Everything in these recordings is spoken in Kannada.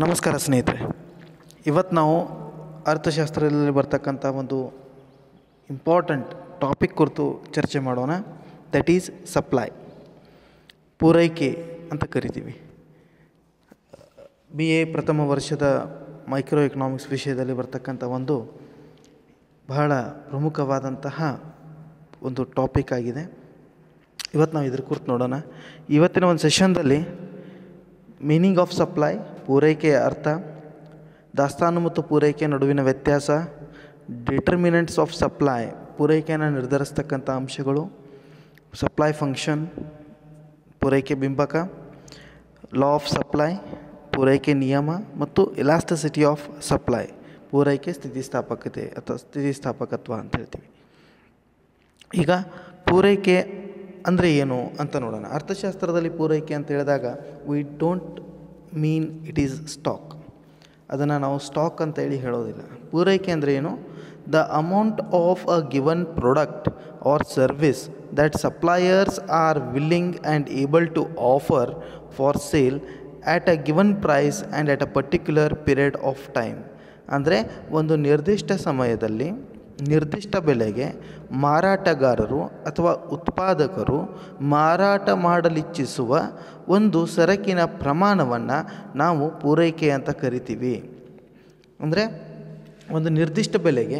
ನಮಸ್ಕಾರ ಸ್ನೇಹಿತರೆ. ಇವತ್ತು ನಾವು ಅರ್ಥಶಾಸ್ತ್ರದಲ್ಲಿ ಬರ್ತಕ್ಕಂಥ ಒಂದು ಇಂಪಾರ್ಟೆಂಟ್ ಟಾಪಿಕ್ ಕುರಿತು ಚರ್ಚೆ ಮಾಡೋಣ. ದಟ್ ಈಸ್ ಸಪ್ಲೈ, ಪೂರೈಕೆ ಅಂತ ಕರಿತೀವಿ. BA ಪ್ರಥಮ ವರ್ಷದ ಮೈಕ್ರೋ ಎಕನಾಮಿಕ್ಸ್ ವಿಷಯದಲ್ಲಿ ಬರ್ತಕ್ಕಂಥ ಒಂದು ಬಹಳ ಪ್ರಮುಖವಾದಂತಹ ಒಂದು ಟಾಪಿಕ್ ಆಗಿದೆ. ಇವತ್ತು ನಾವು ಇದ್ರ ಕುರಿತು ನೋಡೋಣ. ಇವತ್ತಿನ ಒಂದು ಸೆಷನ್ದಲ್ಲಿ ಮೀನಿಂಗ್ ಆಫ್ ಸಪ್ಲೈ, ಪೂರೈಕೆಯ ಅರ್ಥ, ದಾಸ್ತಾನು ಮತ್ತು ಪೂರೈಕೆ ನಡುವಿನ ವ್ಯತ್ಯಾಸ, ಡಿಟರ್ಮಿನೆಂಟ್ಸ್ ಆಫ್ ಸಪ್ಲೈ, ಪೂರೈಕೆಯನ್ನು ನಿರ್ಧರಿಸ್ತಕ್ಕಂಥ ಅಂಶಗಳು, ಸಪ್ಲೈ ಫಂಕ್ಷನ್, ಪೂರೈಕೆ ಬಿಂಬಕ, ಲಾ ಆಫ್ ಸಪ್ಲೈ, ಪೂರೈಕೆ ನಿಯಮ, ಮತ್ತು ಎಲಾಸ್ಟಿಸಿಟಿ ಆಫ್ ಸಪ್ಲೈ, ಪೂರೈಕೆ ಸ್ಥಿತಿಸ್ಥಾಪಕತೆ ಅಥವಾ ಸ್ಥಿತಿಸ್ಥಾಪಕತ್ವ ಅಂತ ಹೇಳ್ತೀವಿ. ಈಗ ಪೂರೈಕೆ ಅಂದರೆ ಏನು ಅಂತ ನೋಡೋಣ. ಅರ್ಥಶಾಸ್ತ್ರದಲ್ಲಿ ಪೂರೈಕೆ ಅಂತ ಹೇಳಿದಾಗ we don't mean it is stock. ಅದನ್ನು ನಾವು ಸ್ಟಾಕ್ ಅಂತ ಹೇಳೋದಿಲ್ಲ. ಪೂರೈಕೆ ಅಂದರೆ ಏನು? The amount of a given product or service that suppliers are willing and able to offer for sale at a given price and at a particular period of time. ಅಂದರೆ ಒಂದು ನಿರ್ದಿಷ್ಟ ಸಮಯದಲ್ಲಿ ನಿರ್ದಿಷ್ಟ ಬೆಲೆಗೆ ಮಾರಾಟಗಾರರು ಅಥವಾ ಉತ್ಪಾದಕರು ಮಾರಾಟ ಮಾಡಲಿಚ್ಛಿಸುವ ಒಂದು ಸರಕಿನ ಪ್ರಮಾಣವನ್ನು ನಾವು ಪೂರೈಕೆ ಅಂತ ಕರಿತೀವಿ. ಅಂದರೆ ಒಂದು ನಿರ್ದಿಷ್ಟ ಬೆಲೆಗೆ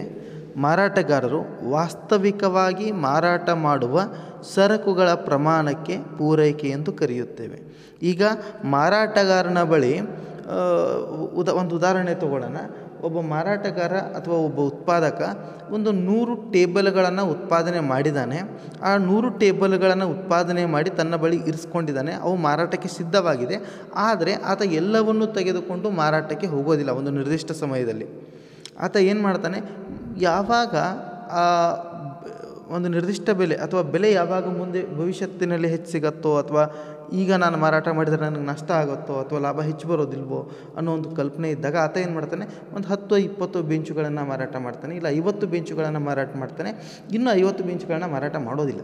ಮಾರಾಟಗಾರರು ವಾಸ್ತವಿಕವಾಗಿ ಮಾರಾಟ ಮಾಡುವ ಸರಕುಗಳ ಪ್ರಮಾಣಕ್ಕೆ ಪೂರೈಕೆ ಎಂದು ಕರೆಯುತ್ತೇವೆ. ಈಗ ಮಾರಾಟಗಾರನ ಬಳಿ ಒಂದು ಉದಾಹರಣೆ ತಗೊಳ್ಳೋಣ. ಒಬ್ಬ ಮಾರಾಟಗಾರ ಅಥವಾ ಒಬ್ಬ ಉತ್ಪಾದಕ ಒಂದು 100 ಟೇಬಲ್ಗಳನ್ನು ಉತ್ಪಾದನೆ ಮಾಡಿದ್ದಾನೆ. ಆ 100 ಟೇಬಲ್ಗಳನ್ನು ಉತ್ಪಾದನೆ ಮಾಡಿ ತನ್ನ ಬಳಿ ಇರಿಸ್ಕೊಂಡಿದ್ದಾನೆ. ಅವು ಮಾರಾಟಕ್ಕೆ ಸಿದ್ಧವಾಗಿದೆ. ಆದರೆ ಆತ ಎಲ್ಲವನ್ನೂ ತೆಗೆದುಕೊಂಡು ಮಾರಾಟಕ್ಕೆ ಹೋಗೋದಿಲ್ಲ. ಒಂದು ನಿರ್ದಿಷ್ಟ ಸಮಯದಲ್ಲಿ ಆತ ಏನು ಮಾಡ್ತಾನೆ, ಯಾವಾಗ ಒಂದು ನಿರ್ದಿಷ್ಟ ಬೆಲೆ ಅಥವಾ ಬೆಲೆ ಯಾವಾಗ ಮುಂದೆ ಭವಿಷ್ಯತ್ತಿನಲ್ಲಿ ಹೆಚ್ಚು ಸಿಗುತ್ತೋ ಅಥವಾ ಈಗ ನಾನು ಮಾರಾಟ ಮಾಡಿದರೆ ನನಗೆ ನಷ್ಟ ಆಗುತ್ತೋ ಅಥವಾ ಲಾಭ ಹೆಚ್ಚು ಬರೋದಿಲ್ವೋ ಅನ್ನೋ ಒಂದು ಕಲ್ಪನೆ ಇದ್ದಾಗ ಆತ ಏನು ಮಾಡ್ತಾನೆ, ಒಂದು 10-20 ಬೆಂಚುಗಳನ್ನು ಮಾರಾಟ ಮಾಡ್ತಾನೆ, ಇಲ್ಲ 50 ಬೆಂಚುಗಳನ್ನು ಮಾರಾಟ ಮಾಡ್ತಾನೆ, ಇನ್ನೂ 50 ಬೆಂಚುಗಳನ್ನು ಮಾರಾಟ ಮಾಡೋದಿಲ್ಲ.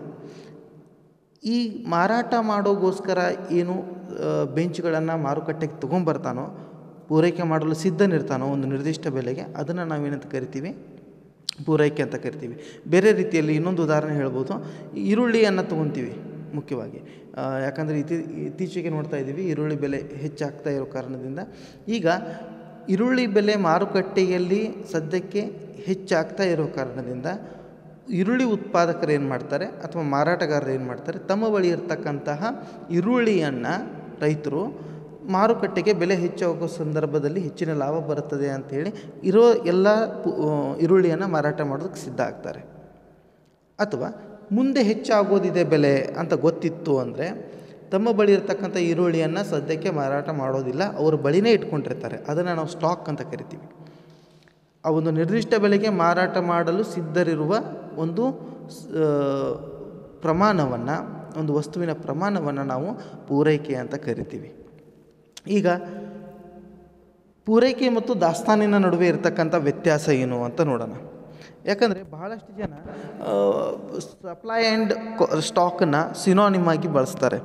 ಈ ಮಾರಾಟ ಮಾಡೋಗೋಸ್ಕರ ಏನು ಬೆಂಚುಗಳನ್ನು ಮಾರುಕಟ್ಟೆಗೆ ತೊಗೊಂಬರ್ತಾನೋ, ಪೂರೈಕೆ ಮಾಡಲು ಸಿದ್ಧನಿರ್ತಾನೋ ಒಂದು ನಿರ್ದಿಷ್ಟ ಬೆಲೆಗೆ, ಅದನ್ನು ನಾವೇನಂತ ಕರಿತೀವಿ? ಪೂರೈಕೆ ಅಂತ ಕರಿತೀವಿ. ಬೇರೆ ರೀತಿಯಲ್ಲಿ ಇನ್ನೊಂದು ಉದಾಹರಣೆ ಹೇಳ್ಬೋದು. ಈರುಳ್ಳಿಯನ್ನು ತೊಗೊತೀವಿ ಮುಖ್ಯವಾಗಿ, ಯಾಕಂದರೆ ಇತ್ತೀಚೆಗೆ ನೋಡ್ತಾ ಇದ್ದೀವಿ ಈರುಳ್ಳಿ ಬೆಲೆ ಹೆಚ್ಚಾಗ್ತಾ ಇರೋ ಕಾರಣದಿಂದ. ಈಗ ಈರುಳ್ಳಿ ಬೆಲೆ ಮಾರುಕಟ್ಟೆಯಲ್ಲಿ ಸದ್ಯಕ್ಕೆ ಹೆಚ್ಚಾಗ್ತಾ ಇರೋ ಕಾರಣದಿಂದ ಈರುಳ್ಳಿ ಉತ್ಪಾದಕರು ಏನು ಮಾಡ್ತಾರೆ ಅಥವಾ ಮಾರಾಟಗಾರರು ಏನು ಮಾಡ್ತಾರೆ, ತಮ್ಮ ಬಳಿ ಇರತಕ್ಕಂತಹ ಈರುಳ್ಳಿಯನ್ನು ರೈತರು ಮಾರುಕಟ್ಟೆಗೆ ಬೆಲೆ ಹೆಚ್ಚಾಗೋ ಸಂದರ್ಭದಲ್ಲಿ ಹೆಚ್ಚಿನ ಲಾಭ ಬರುತ್ತದೆ ಅಂಥೇಳಿ ಇರೋ ಎಲ್ಲ ಈರುಳ್ಳಿಯನ್ನು ಮಾರಾಟ ಮಾಡೋದಕ್ಕೆ ಸಿದ್ಧ ಆಗ್ತಾರೆ. ಅಥವಾ ಮುಂದೆ ಹೆಚ್ಚಾಗೋದಿದೆ ಬೆಲೆ ಅಂತ ಗೊತ್ತಿತ್ತು ಅಂದರೆ ತಮ್ಮ ಬಳಿ ಇರತಕ್ಕಂಥ ಈರುಳ್ಳಿಯನ್ನು ಸದ್ಯಕ್ಕೆ ಮಾರಾಟ ಮಾಡೋದಿಲ್ಲ, ಅವ್ರ ಬಳಿನೇ ಇಟ್ಕೊಂಡಿರ್ತಾರೆ. ಅದನ್ನು ನಾವು ಸ್ಟಾಕ್ ಅಂತ ಕರಿತೀವಿ. ಆ ಒಂದು ನಿರ್ದಿಷ್ಟ ಬೆಲೆಗೆ ಮಾರಾಟ ಮಾಡಲು ಸಿದ್ಧರಿರುವ ಒಂದು ಪ್ರಮಾಣವನ್ನು, ಒಂದು ವಸ್ತುವಿನ ಪ್ರಮಾಣವನ್ನು ನಾವು ಪೂರೈಕೆ ಅಂತ ಕರಿತೀವಿ. ಈಗ ಪೂರೈಕೆ ಮತ್ತು ದಾಸ್ತಾನಿನ ನಡುವೆ ಇರತಕ್ಕಂಥ ವ್ಯತ್ಯಾಸ ಏನು ಅಂತ ನೋಡೋಣ. ಯಾಕಂದರೆ ಬಹಳಷ್ಟು ಜನ ಸಪ್ಲೈ ಆ್ಯಂಡ್ ಸ್ಟಾಕನ್ನು ಸಿನೋನಿಮ್ ಆಗಿ ಬಳಸ್ತಾರೆ.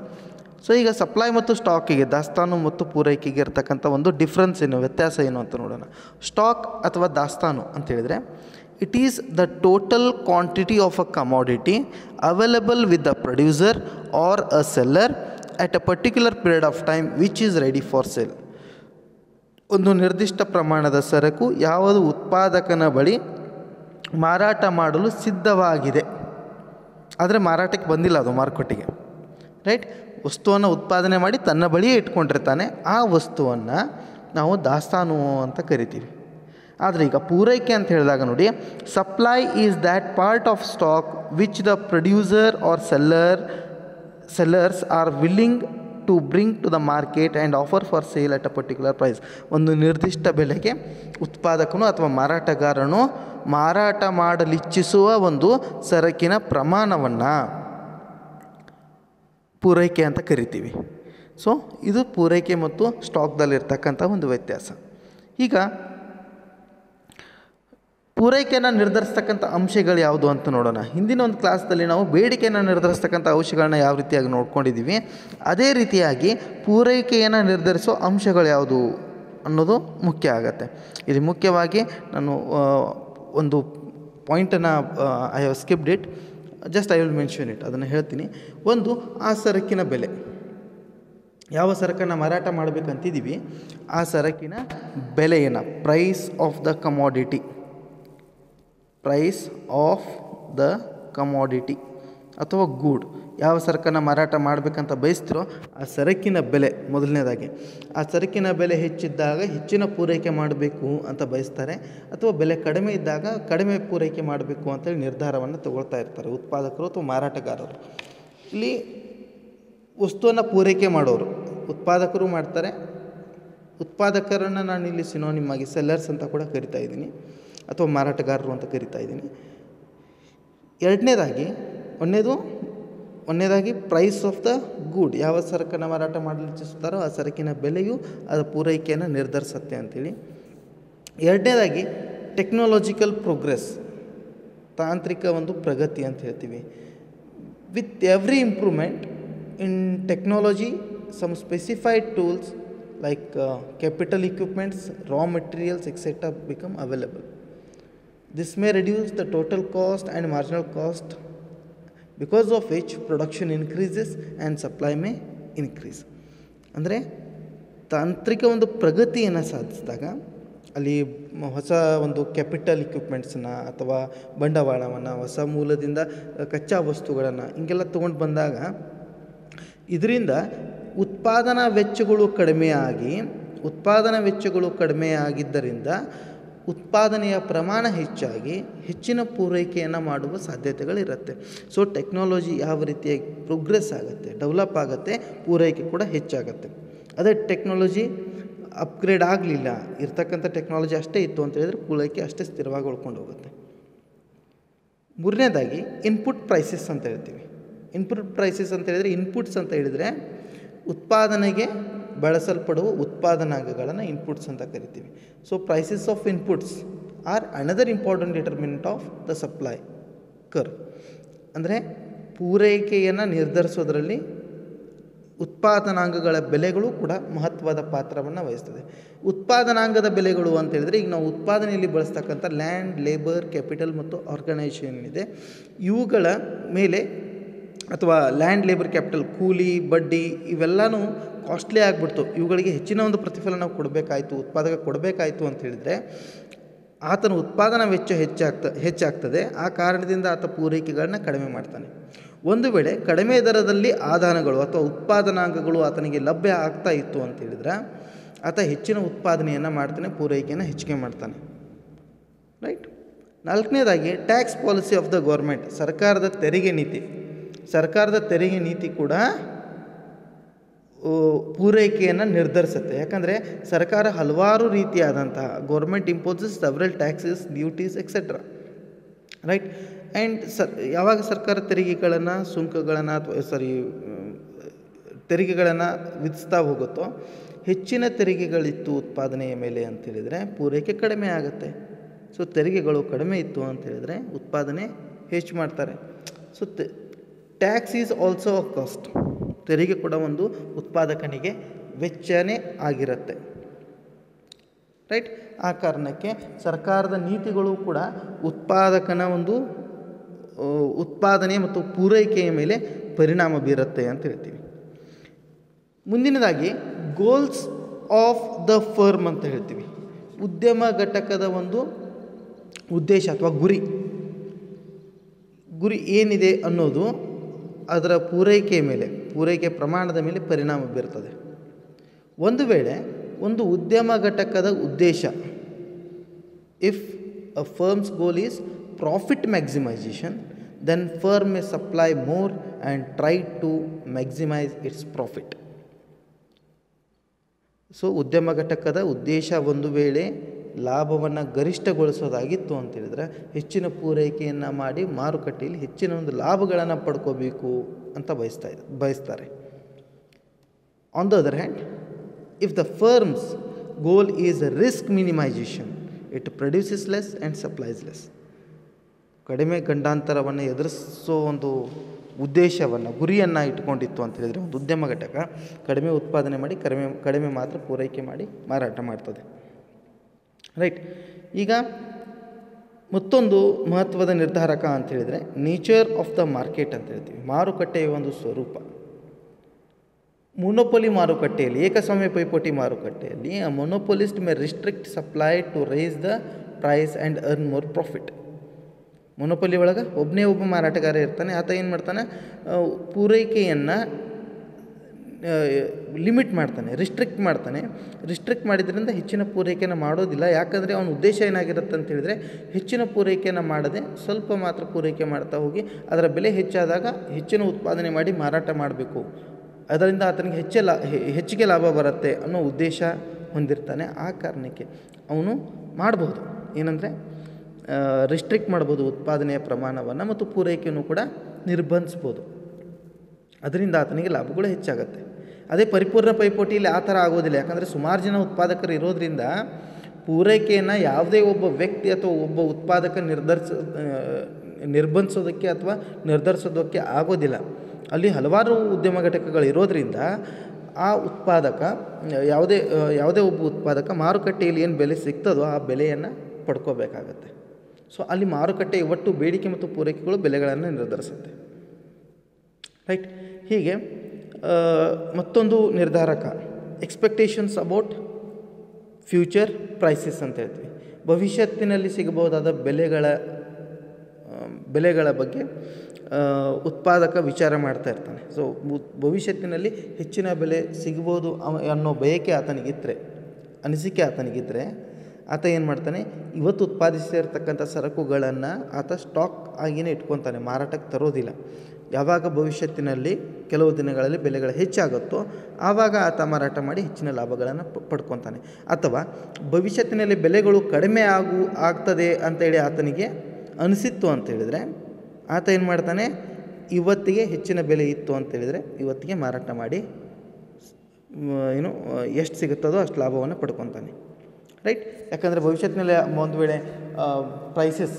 ಸೊ ಈಗ ಸಪ್ಲೈ ಮತ್ತು ಸ್ಟಾಕಿಗೆ, ದಾಸ್ತಾನು ಮತ್ತು ಪೂರೈಕೆಗೆ ಇರತಕ್ಕಂಥ ಒಂದು ಡಿಫ್ರೆನ್ಸ್ ಏನು, ವ್ಯತ್ಯಾಸ ಏನು ಅಂತ ನೋಡೋಣ. ಸ್ಟಾಕ್ ಅಥವಾ ದಾಸ್ತಾನು ಅಂತ ಹೇಳಿದರೆ it is the total quantity of a commodity available with the producer or a seller at a particular period of time which is ready for sale. ಒಂದು ನಿರ್ದಿಷ್ಟ ಪ್ರಮಾಣದ ಸರಕು ಯಾವುದು ಉತ್ಪಾದಕನ ಬಳಿ ಮಾರಾಟ ಮಾಡಲು ಸಿದ್ಧವಾಗಿದೆ, ಆದರೆ ಮಾರಾಟಕ್ಕೆ ಬಂದಿಲ್ಲ, ಅದು ಮಾರುಕಟ್ಟೆಗೆ, ರೈಟ್? ವಸ್ತುವನ್ನು ಉತ್ಪಾದನೆ ಮಾಡಿ ತನ್ನ ಬಳಿಯೇ ಇಟ್ಕೊಂಡಿರ್ತಾನೆ. ಆ ವಸ್ತುವನ್ನು ನಾವು ದಾಸ್ತಾನು ಅಂತ ಕರಿತೀವಿ. ಆದರೆ ಈಗ ಪೂರೈಕೆ ಅಂತ ಹೇಳಿದಾಗ ನೋಡಿ, supply is that part of stock which the producer or sellers are willing to bring to the market and offer for sale at a particular price. ಒಂದು ನಿರ್ದಿಷ್ಟ ಬೆಲೆಗೆ ಉತ್ಪಾದಕನು ಅಥವಾ ಮಾರಾಟಗಾರನು ಮಾರಾಟ ಮಾಡಲಿಚ್ಛಿಸುವ ಒಂದು ಸರಕಿನ ಪ್ರಮಾಣವನ್ನು ಪೂರೈಕೆ ಅಂತ ಕರಿತೀವಿ. ಸೊ ಇದು ಪೂರೈಕೆ ಮತ್ತು ಸ್ಟಾಕ್ದಲ್ಲಿರ್ತಕ್ಕಂಥ ಒಂದು ವ್ಯತ್ಯಾಸ. ಈಗ ಪೂರೈಕೆಯನ್ನು ನಿರ್ಧರಿಸ್ತಕ್ಕಂಥ ಅಂಶಗಳು ಯಾವುದು ಅಂತ ನೋಡೋಣ. ಹಿಂದಿನ ಒಂದು ಕ್ಲಾಸ್ದಲ್ಲಿ ನಾವು ಬೇಡಿಕೆಯನ್ನು ನಿರ್ಧರಿಸ್ತಕ್ಕಂಥ ಅಂಶಗಳನ್ನ ಯಾವ ರೀತಿಯಾಗಿ ನೋಡ್ಕೊಂಡಿದ್ದೀವಿ, ಅದೇ ರೀತಿಯಾಗಿ ಪೂರೈಕೆಯನ್ನು ನಿರ್ಧರಿಸೋ ಅಂಶಗಳು ಯಾವುದು ಅನ್ನೋದು ಮುಖ್ಯ ಆಗತ್ತೆ. ಇಲ್ಲಿ ಮುಖ್ಯವಾಗಿ ನಾನು ಒಂದು ಪಾಯಿಂಟನ್ನು I have skipped it, just I will mention it, ಅದನ್ನು ಹೇಳ್ತೀನಿ. ಒಂದು, ಆ ಸರಕಿನ ಬೆಲೆ, ಯಾವ ಸರಕನ್ನು ಮಾರಾಟ ಮಾಡಬೇಕಂತಿದ್ದೀವಿ ಆ ಸರಕಿನ ಬೆಲೆಯನ್ನು, price of the commodity, price of the commodity ಅಥವಾ ಗೂಡ್, ಯಾವ ಸರಕನ್ನು ಮಾರಾಟ ಮಾಡಬೇಕಂತ ಬಯಸ್ತಿರೋ ಆ ಸರಕಿನ ಬೆಲೆ. ಮೊದಲನೇದಾಗಿ ಆ ಸರಕಿನ ಬೆಲೆ ಹೆಚ್ಚಿದ್ದಾಗ ಹೆಚ್ಚಿನ ಪೂರೈಕೆ ಮಾಡಬೇಕು ಅಂತ ಬಯಸ್ತಾರೆ, ಅಥವಾ ಬೆಲೆ ಕಡಿಮೆ ಇದ್ದಾಗ ಕಡಿಮೆ ಪೂರೈಕೆ ಮಾಡಬೇಕು ಅಂತೇಳಿ ನಿರ್ಧಾರವನ್ನು ತಗೊಳ್ತಾ ಇರ್ತಾರೆ ಉತ್ಪಾದಕರು ಅಥವಾ ಮಾರಾಟಗಾರರು. ಇಲ್ಲಿ ವಸ್ತುವನ್ನು ಪೂರೈಕೆ ಮಾಡೋರು ಉತ್ಪಾದಕರು ಮಾಡ್ತಾರೆ. ಉತ್ಪಾದಕರನ್ನು ನಾನು ಇಲ್ಲಿ ಸಿನೋನಿಮ್ ಆಗಿ ಸೆಲ್ಲರ್ಸ್ ಅಂತ ಕೂಡ ಕರಿತಾ ಇದ್ದೀನಿ, ಅಥವಾ ಮಾರಾಟಗಾರರು ಅಂತ ಕರಿತಾ ಇದ್ದೀನಿ. ಒಂದನೇದಾಗಿ ಪ್ರೈಸ್ ಆಫ್ ದ ಗೂಡ್, ಯಾವ ಸರಕನ್ನು ಮಾರಾಟ ಮಾಡಲು ಇಚ್ಛಿಸುತ್ತಾರೋ ಆ ಸರಕಿನ ಬೆಲೆಯು ಅದರ ಪೂರೈಕೆಯನ್ನು ನಿರ್ಧರಿಸುತ್ತೆ ಅಂಥೇಳಿ. ಎರಡನೇದಾಗಿ ಟೆಕ್ನಾಲಜಿಕಲ್ ಪ್ರೋಗ್ರೆಸ್, ತಾಂತ್ರಿಕ ಒಂದು ಪ್ರಗತಿ ಅಂತ ಹೇಳ್ತೀವಿ. With every improvement in technology, some specified tools like capital equipments, raw materials, etc. become available. This may reduce the total cost and marginal cost, because of which production increases and supply may increase. ಅಂದರೆ ತಾಂತ್ರಿಕ ಒಂದು ಪ್ರಗತಿಯನ್ನು ಸಾಧಿಸಿದಾಗ ಅಲ್ಲಿ ಹೊಸ ಒಂದು ಕ್ಯಾಪಿಟಲ್ ಇಕ್ವಿಪ್ಮೆಂಟ್ಸನ್ನು ಅಥವಾ ಬಂಡವಾಳವನ್ನು, ಹೊಸ ಮೂಲದಿಂದ ಕಚ್ಚಾ ವಸ್ತುಗಳನ್ನು ಹಿಂಗೆಲ್ಲ ತೊಗೊಂಡು ಬಂದಾಗ ಇದರಿಂದ ಉತ್ಪಾದನಾ ವೆಚ್ಚಗಳು ಕಡಿಮೆಯಾಗಿದ್ದರಿಂದ ಉತ್ಪಾದನೆಯ ಪ್ರಮಾಣ ಹೆಚ್ಚಾಗಿ ಹೆಚ್ಚಿನ ಪೂರೈಕೆಯನ್ನು ಮಾಡುವ ಸಾಧ್ಯತೆಗಳಿರುತ್ತೆ. ಸೊ ಟೆಕ್ನಾಲಜಿ ಯಾವ ರೀತಿಯಾಗಿ ಪ್ರೋಗ್ರೆಸ್ ಆಗುತ್ತೆ, ಡೆವಲಪ್ ಆಗುತ್ತೆ, ಪೂರೈಕೆ ಕೂಡ ಹೆಚ್ಚಾಗುತ್ತೆ. ಅದೇ ಟೆಕ್ನಾಲಜಿ ಅಪ್ಗ್ರೇಡ್ ಆಗಲಿಲ್ಲ, ಇರ್ತಕ್ಕಂಥ ಟೆಕ್ನಾಲಜಿ ಅಷ್ಟೇ ಇತ್ತು ಅಂತ ಹೇಳಿದ್ರೆ ಪೂರೈಕೆ ಅಷ್ಟೇ ಸ್ಥಿರವಾಗಿ ಉಳ್ಕೊಂಡು ಹೋಗುತ್ತೆ. ಮೂರನೇದಾಗಿ ಇನ್ಪುಟ್ ಪ್ರೈಸಸ್ ಅಂತ ಹೇಳ್ತೀವಿ. ಇನ್ಪುಟ್ ಪ್ರೈಸಸ್ ಅಂತ ಹೇಳಿದರೆ, ಇನ್ಪುಟ್ಸ್ ಅಂತ ಹೇಳಿದರೆ ಉತ್ಪಾದನೆಗೆ ಬಳಸಲ್ಪಡುವ ಉತ್ಪಾದನಾಂಗಗಳನ್ನು ಇನ್ಪುಟ್ಸ್ ಅಂತ ಕರಿತೀವಿ. So prices of inputs are another important determinant of the supply curve. ಅಂದರೆ ಪೂರೈಕೆಯನ್ನು ನಿರ್ಧರಿಸೋದರಲ್ಲಿ ಉತ್ಪಾದನಾಂಗಗಳ ಬೆಲೆಗಳು ಕೂಡ ಮಹತ್ವದ ಪಾತ್ರವನ್ನು ವಹಿಸ್ತದೆ. ಉತ್ಪಾದನಾಂಗದ ಬೆಲೆಗಳು ಅಂತ ಹೇಳಿದರೆ, ಈಗ ನಾವು ಉತ್ಪಾದನೆಯಲ್ಲಿ ಬಳಸ್ತಕ್ಕಂಥ ಲ್ಯಾಂಡ್, ಲೇಬರ್, ಕ್ಯಾಪಿಟಲ್ ಮತ್ತು ಆರ್ಗನೈಸೇಷನ್ ಇದೆ, ಇವುಗಳ ಮೇಲೆ, ಅಥವಾ ಲ್ಯಾಂಡ್, ಲೇಬರ್, ಕ್ಯಾಪಿಟಲ್, ಕೂಲಿ, ಬಡ್ಡಿ ಇವೆಲ್ಲನೂ ಕಾಸ್ಟ್ಲಿ ಆಗಿಬಿಡ್ತು, ಇವುಗಳಿಗೆ ಹೆಚ್ಚಿನ ಒಂದು ಪ್ರತಿಫಲ ನಾವು ಕೊಡಬೇಕಾಯಿತು, ಉತ್ಪಾದಕ ಕೊಡಬೇಕಾಯಿತು ಅಂತ ಹೇಳಿದರೆ ಆತನ ಉತ್ಪಾದನಾ ವೆಚ್ಚ ಹೆಚ್ಚಾಗ್ತದೆ. ಆ ಕಾರಣದಿಂದ ಆತ ಪೂರೈಕೆಗಳನ್ನ ಕಡಿಮೆ ಮಾಡ್ತಾನೆ. ಒಂದು ವೇಳೆ ಕಡಿಮೆ ದರದಲ್ಲಿ ಆದಾನಗಳು ಅಥವಾ ಉತ್ಪಾದನಾಂಗಗಳು ಆತನಿಗೆ ಲಭ್ಯ ಆಗ್ತಾ ಇತ್ತು ಅಂತ ಹೇಳಿದ್ರೆ ಆತ ಹೆಚ್ಚಿನ ಉತ್ಪಾದನೆಯನ್ನು ಮಾಡ್ತಾನೆ, ಪೂರೈಕೆಯನ್ನು ಹೆಚ್ಚಿಗೆ ಮಾಡ್ತಾನೆ. ರೈಟ್. ನಾಲ್ಕನೇದಾಗಿ tax policy of the government, ಸರ್ಕಾರದ ತೆರಿಗೆ ನೀತಿ ಕೂಡ ಪೂರೈಕೆಯನ್ನು ನಿರ್ಧರಿಸುತ್ತೆ. ಯಾಕಂದರೆ ಸರ್ಕಾರ ಹಲವಾರು ರೀತಿಯಾದಂತಹ government imposes several taxes, duties, etcetera. Right. And ಯಾವಾಗ ಸರ್ಕಾರ ತೆರಿಗೆಗಳನ್ನು ವಿಧಿಸ್ತಾ ಹೋಗುತ್ತೋ, ಹೆಚ್ಚಿನ ತೆರಿಗೆಗಳಿತ್ತು ಉತ್ಪಾದನೆಯ ಮೇಲೆ ಅಂತೇಳಿದರೆ ಪೂರೈಕೆ ಕಡಿಮೆ ಆಗುತ್ತೆ. ಸೊ ತೆರಿಗೆಗಳು ಕಡಿಮೆ ಇತ್ತು ಅಂತೇಳಿದರೆ ಉತ್ಪಾದನೆ ಹೆಚ್ಚು ಮಾಡ್ತಾರೆ. So tax is also a cost, ತೆರಿಗೆ ಕೂಡ ಒಂದು ಉತ್ಪಾದಕನಿಗೆ ವೆಚ್ಚನೇ ಆಗಿರುತ್ತೆ. ರೈಟ್. ಆ ಕಾರಣಕ್ಕೆ ಸರ್ಕಾರದ ನೀತಿಗಳು ಕೂಡ ಉತ್ಪಾದಕನ ಒಂದು ಉತ್ಪಾದನೆ ಮತ್ತು ಪೂರೈಕೆಯ ಮೇಲೆ ಪರಿಣಾಮ ಬೀರುತ್ತೆ ಅಂತ ಹೇಳ್ತೀವಿ. ಮುಂದಿನದಾಗಿ ಗೋಲ್ಸ್ ಆಫ್ ದ ಫರ್ಮ್ ಅಂತ ಹೇಳ್ತೀವಿ. ಉದ್ಯಮ ಘಟಕದ ಒಂದು ಉದ್ದೇಶ ಅಥವಾ ಗುರಿ ಏನಿದೆ ಅನ್ನೋದು ಅದರ ಪೂರೈಕೆ ಪ್ರಮಾಣದ ಮೇಲೆ ಪರಿಣಾಮ ಬೀರ್ತದೆ. ಒಂದು ವೇಳೆ ಒಂದು ಉದ್ಯಮ ಘಟಕದ ಉದ್ದೇಶ, if a firm's goal is profit maximisation, then firm may supply more and try to maximise its profit. So ಉದ್ಯಮ ಘಟಕದ ಉದ್ದೇಶ ಒಂದು ವೇಳೆ ಲಾಭವನ್ನು ಗರಿಷ್ಠಗೊಳಿಸೋದಾಗಿತ್ತು ಅಂತೇಳಿದ್ರೆ ಹೆಚ್ಚಿನ ಪೂರೈಕೆಯನ್ನು ಮಾಡಿ ಮಾರುಕಟ್ಟೆಯಲ್ಲಿ ಹೆಚ್ಚಿನ ಒಂದು ಲಾಭಗಳನ್ನು ಪಡ್ಕೋಬೇಕು ಅಂತ ಬಯಸ್ತಾರೆ. On the other hand, if the firm's goal is risk minimisation, it produces less and supplies less. ಕಡಿಮೆ ಗಂಡಾಂತರವನ್ನು ಎದುರಿಸೋ ಒಂದು ಉದ್ದೇಶವನ್ನು ಗುರಿಯನ್ನು ಇಟ್ಕೊಂಡಿತ್ತು ಅಂತ ಹೇಳಿದರೆ ಒಂದು ಉದ್ಯಮ ಘಟಕ ಕಡಿಮೆ ಉತ್ಪಾದನೆ ಮಾಡಿ ಕಡಿಮೆ ಮಾತ್ರ ಪೂರೈಕೆ ಮಾಡಿ ಮಾರಾಟ ಮಾಡ್ತದೆ. ರೈಟ್. ಈಗ ಮತ್ತೊಂದು ಮಹತ್ವದ ನಿರ್ಧಾರಕ ಅಂತ ಹೇಳಿದರೆ ನೇಚರ್ ಆಫ್ ದ ಮಾರ್ಕೆಟ್ ಅಂತ ಹೇಳ್ತೀವಿ. ಮಾರುಕಟ್ಟೆಯ ಒಂದು ಸ್ವರೂಪ. ಮೊನೊಪೊಲಿ ಮಾರುಕಟ್ಟೆಯಲ್ಲಿ, ಏಕಸ್ವಾಮ್ಯ ಪೈಪೋಟಿ ಮಾರುಕಟ್ಟೆಯಲ್ಲಿ monopolist may restrict supply to raise the price and earn more profit. Monopoly ಒಳಗೆ ಒಬ್ಬ ಮಾರಾಟಗಾರ ಇರ್ತಾನೆ. ಆತ ಏನು ಮಾಡ್ತಾನೆ, ಪೂರೈಕೆಯನ್ನು ಲಿಮಿಟ್ ಮಾಡ್ತಾನೆ, ರಿಸ್ಟ್ರಿಕ್ಟ್ ಮಾಡ್ತಾನೆ. ರಿಸ್ಟ್ರಿಕ್ಟ್ ಮಾಡಿದ್ರಿಂದ ಹೆಚ್ಚಿನ ಪೂರೈಕೆಯನ್ನು ಮಾಡೋದಿಲ್ಲ. ಯಾಕಂದರೆ ಅವನ ಉದ್ದೇಶ ಏನಾಗಿರುತ್ತೆ ಅಂತ ಹೇಳಿದರೆ ಹೆಚ್ಚಿನ ಪೂರೈಕೆಯನ್ನು ಮಾಡದೆ ಸ್ವಲ್ಪ ಮಾತ್ರ ಪೂರೈಕೆ ಮಾಡ್ತಾ ಹೋಗಿ ಅದರ ಬೆಲೆ ಹೆಚ್ಚಾದಾಗ ಹೆಚ್ಚಿನ ಉತ್ಪಾದನೆ ಮಾಡಿ ಮಾರಾಟ ಮಾಡಬೇಕು, ಅದರಿಂದ ಆತನಿಗೆ ಹೆಚ್ಚಿಗೆ ಲಾಭ ಬರುತ್ತೆ ಅನ್ನೋ ಉದ್ದೇಶ ಹೊಂದಿರ್ತಾನೆ. ಆ ಕಾರಣಕ್ಕೆ ಅವನು ಮಾಡ್ಬೋದು, ಏನಂದರೆ ರಿಸ್ಟ್ರಿಕ್ಟ್ ಮಾಡ್ಬೋದು ಉತ್ಪಾದನೆಯ ಪ್ರಮಾಣವನ್ನು ಮತ್ತು ಪೂರೈಕೆಯನ್ನು ಕೂಡ ನಿರ್ಬಂಧಿಸ್ಬೋದು. ಅದರಿಂದ ಆತನಿಗೆ ಲಾಭಗಳು ಹೆಚ್ಚಾಗುತ್ತೆ. ಅದೇ ಪರಿಪೂರ್ಣ ಪೈಪೋಟಿಯಲ್ಲಿ ಆ ಥರ ಆಗೋದಿಲ್ಲ. ಯಾಕಂದರೆ ಸುಮಾರು ಜನ ಉತ್ಪಾದಕರು ಇರೋದರಿಂದ ಪೂರೈಕೆಯನ್ನು ಯಾವುದೇ ಒಬ್ಬ ವ್ಯಕ್ತಿ ಅಥವಾ ಒಬ್ಬ ಉತ್ಪಾದಕ ನಿರ್ಬಂಧಿಸೋದಕ್ಕೆ ಅಥವಾ ನಿರ್ಧರಿಸೋದಕ್ಕೆ ಆಗೋದಿಲ್ಲ. ಅಲ್ಲಿ ಹಲವಾರು ಉದ್ಯಮ ಘಟಕಗಳು ಇರೋದರಿಂದ ಆ ಉತ್ಪಾದಕ ಯಾವುದೇ ಒಬ್ಬ ಉತ್ಪಾದಕ ಮಾರುಕಟ್ಟೆಯಲ್ಲಿ ಏನು ಬೆಲೆ ಸಿಗ್ತದೋ ಆ ಬೆಲೆಯನ್ನು ಪಡ್ಕೋಬೇಕಾಗತ್ತೆ. ಸೊ ಅಲ್ಲಿ ಮಾರುಕಟ್ಟೆಯ ಒಟ್ಟು ಬೇಡಿಕೆ ಮತ್ತು ಪೂರೈಕೆಗಳು ಬೆಲೆಗಳನ್ನು ನಿರ್ಧರಿಸುತ್ತೆ. ರೈಟ್. ಹೀಗೆ ಮತ್ತೊಂದು ನಿರ್ಧಾರಕ ಎಕ್ಸ್ಪೆಕ್ಟೇಷನ್ಸ್ ಅಬೌಟ್ ಫ್ಯೂಚರ್ ಪ್ರೈಸಸ್ ಅಂತ ಹೇಳ್ತೀವಿ. ಭವಿಷ್ಯತ್ತಿನಲ್ಲಿ ಸಿಗಬಹುದಾದ ಬೆಲೆಗಳ ಬಗ್ಗೆ ಉತ್ಪಾದಕ ವಿಚಾರ ಮಾಡ್ತಾ ಇರ್ತಾನೆ. ಸೊ ಭವಿಷ್ಯತ್ತಿನಲ್ಲಿ ಹೆಚ್ಚಿನ ಬೆಲೆ ಸಿಗ್ಬೋದು ಅನ್ನೋ ಬಯಕೆ ಅನಿಸಿಕೆ ಆತನಿಗಿದ್ದರೆ ಆತ ಏನು ಮಾಡ್ತಾನೆ, ಇವತ್ತು ಉತ್ಪಾದಿಸಿರ್ತಕ್ಕಂಥ ಸರಕುಗಳನ್ನು ಆತ ಸ್ಟಾಕ್ ಆಗಿಯೇ ಇಟ್ಕೊತಾನೆ, ಮಾರಾಟಕ್ಕೆ ತರೋದಿಲ್ಲ. ಯಾವಾಗ ಭವಿಷ್ಯತ್ತಿನಲ್ಲಿ ಕೆಲವು ದಿನಗಳಲ್ಲಿ ಬೆಲೆಗಳು ಹೆಚ್ಚಾಗುತ್ತೋ ಆವಾಗ ಆತ ಮಾರಾಟ ಮಾಡಿ ಹೆಚ್ಚಿನ ಲಾಭಗಳನ್ನು ಪಡ್ಕೊತಾನೆ. ಅಥವಾ ಭವಿಷ್ಯತ್ತಿನಲ್ಲಿ ಬೆಲೆಗಳು ಕಡಿಮೆ ಆಗ್ತದೆ ಅಂತೇಳಿ ಆತನಿಗೆ ಅನಿಸಿತ್ತು ಅಂತೇಳಿದರೆ ಆತ ಏನು ಮಾಡ್ತಾನೆ, ಇವತ್ತಿಗೆ ಹೆಚ್ಚಿನ ಬೆಲೆ ಇತ್ತು ಅಂತೇಳಿದರೆ ಇವತ್ತಿಗೆ ಮಾರಾಟ ಮಾಡಿ ಎಷ್ಟು ಸಿಗುತ್ತದೋ ಅಷ್ಟು ಲಾಭವನ್ನು ಪಡ್ಕೊತಾನೆ. ರೈಟ್. ಯಾಕಂದರೆ ಭವಿಷ್ಯತ್ತಿನಲ್ಲಿ ಒಂದು ವೇಳೆ ಪ್ರೈಸಸ್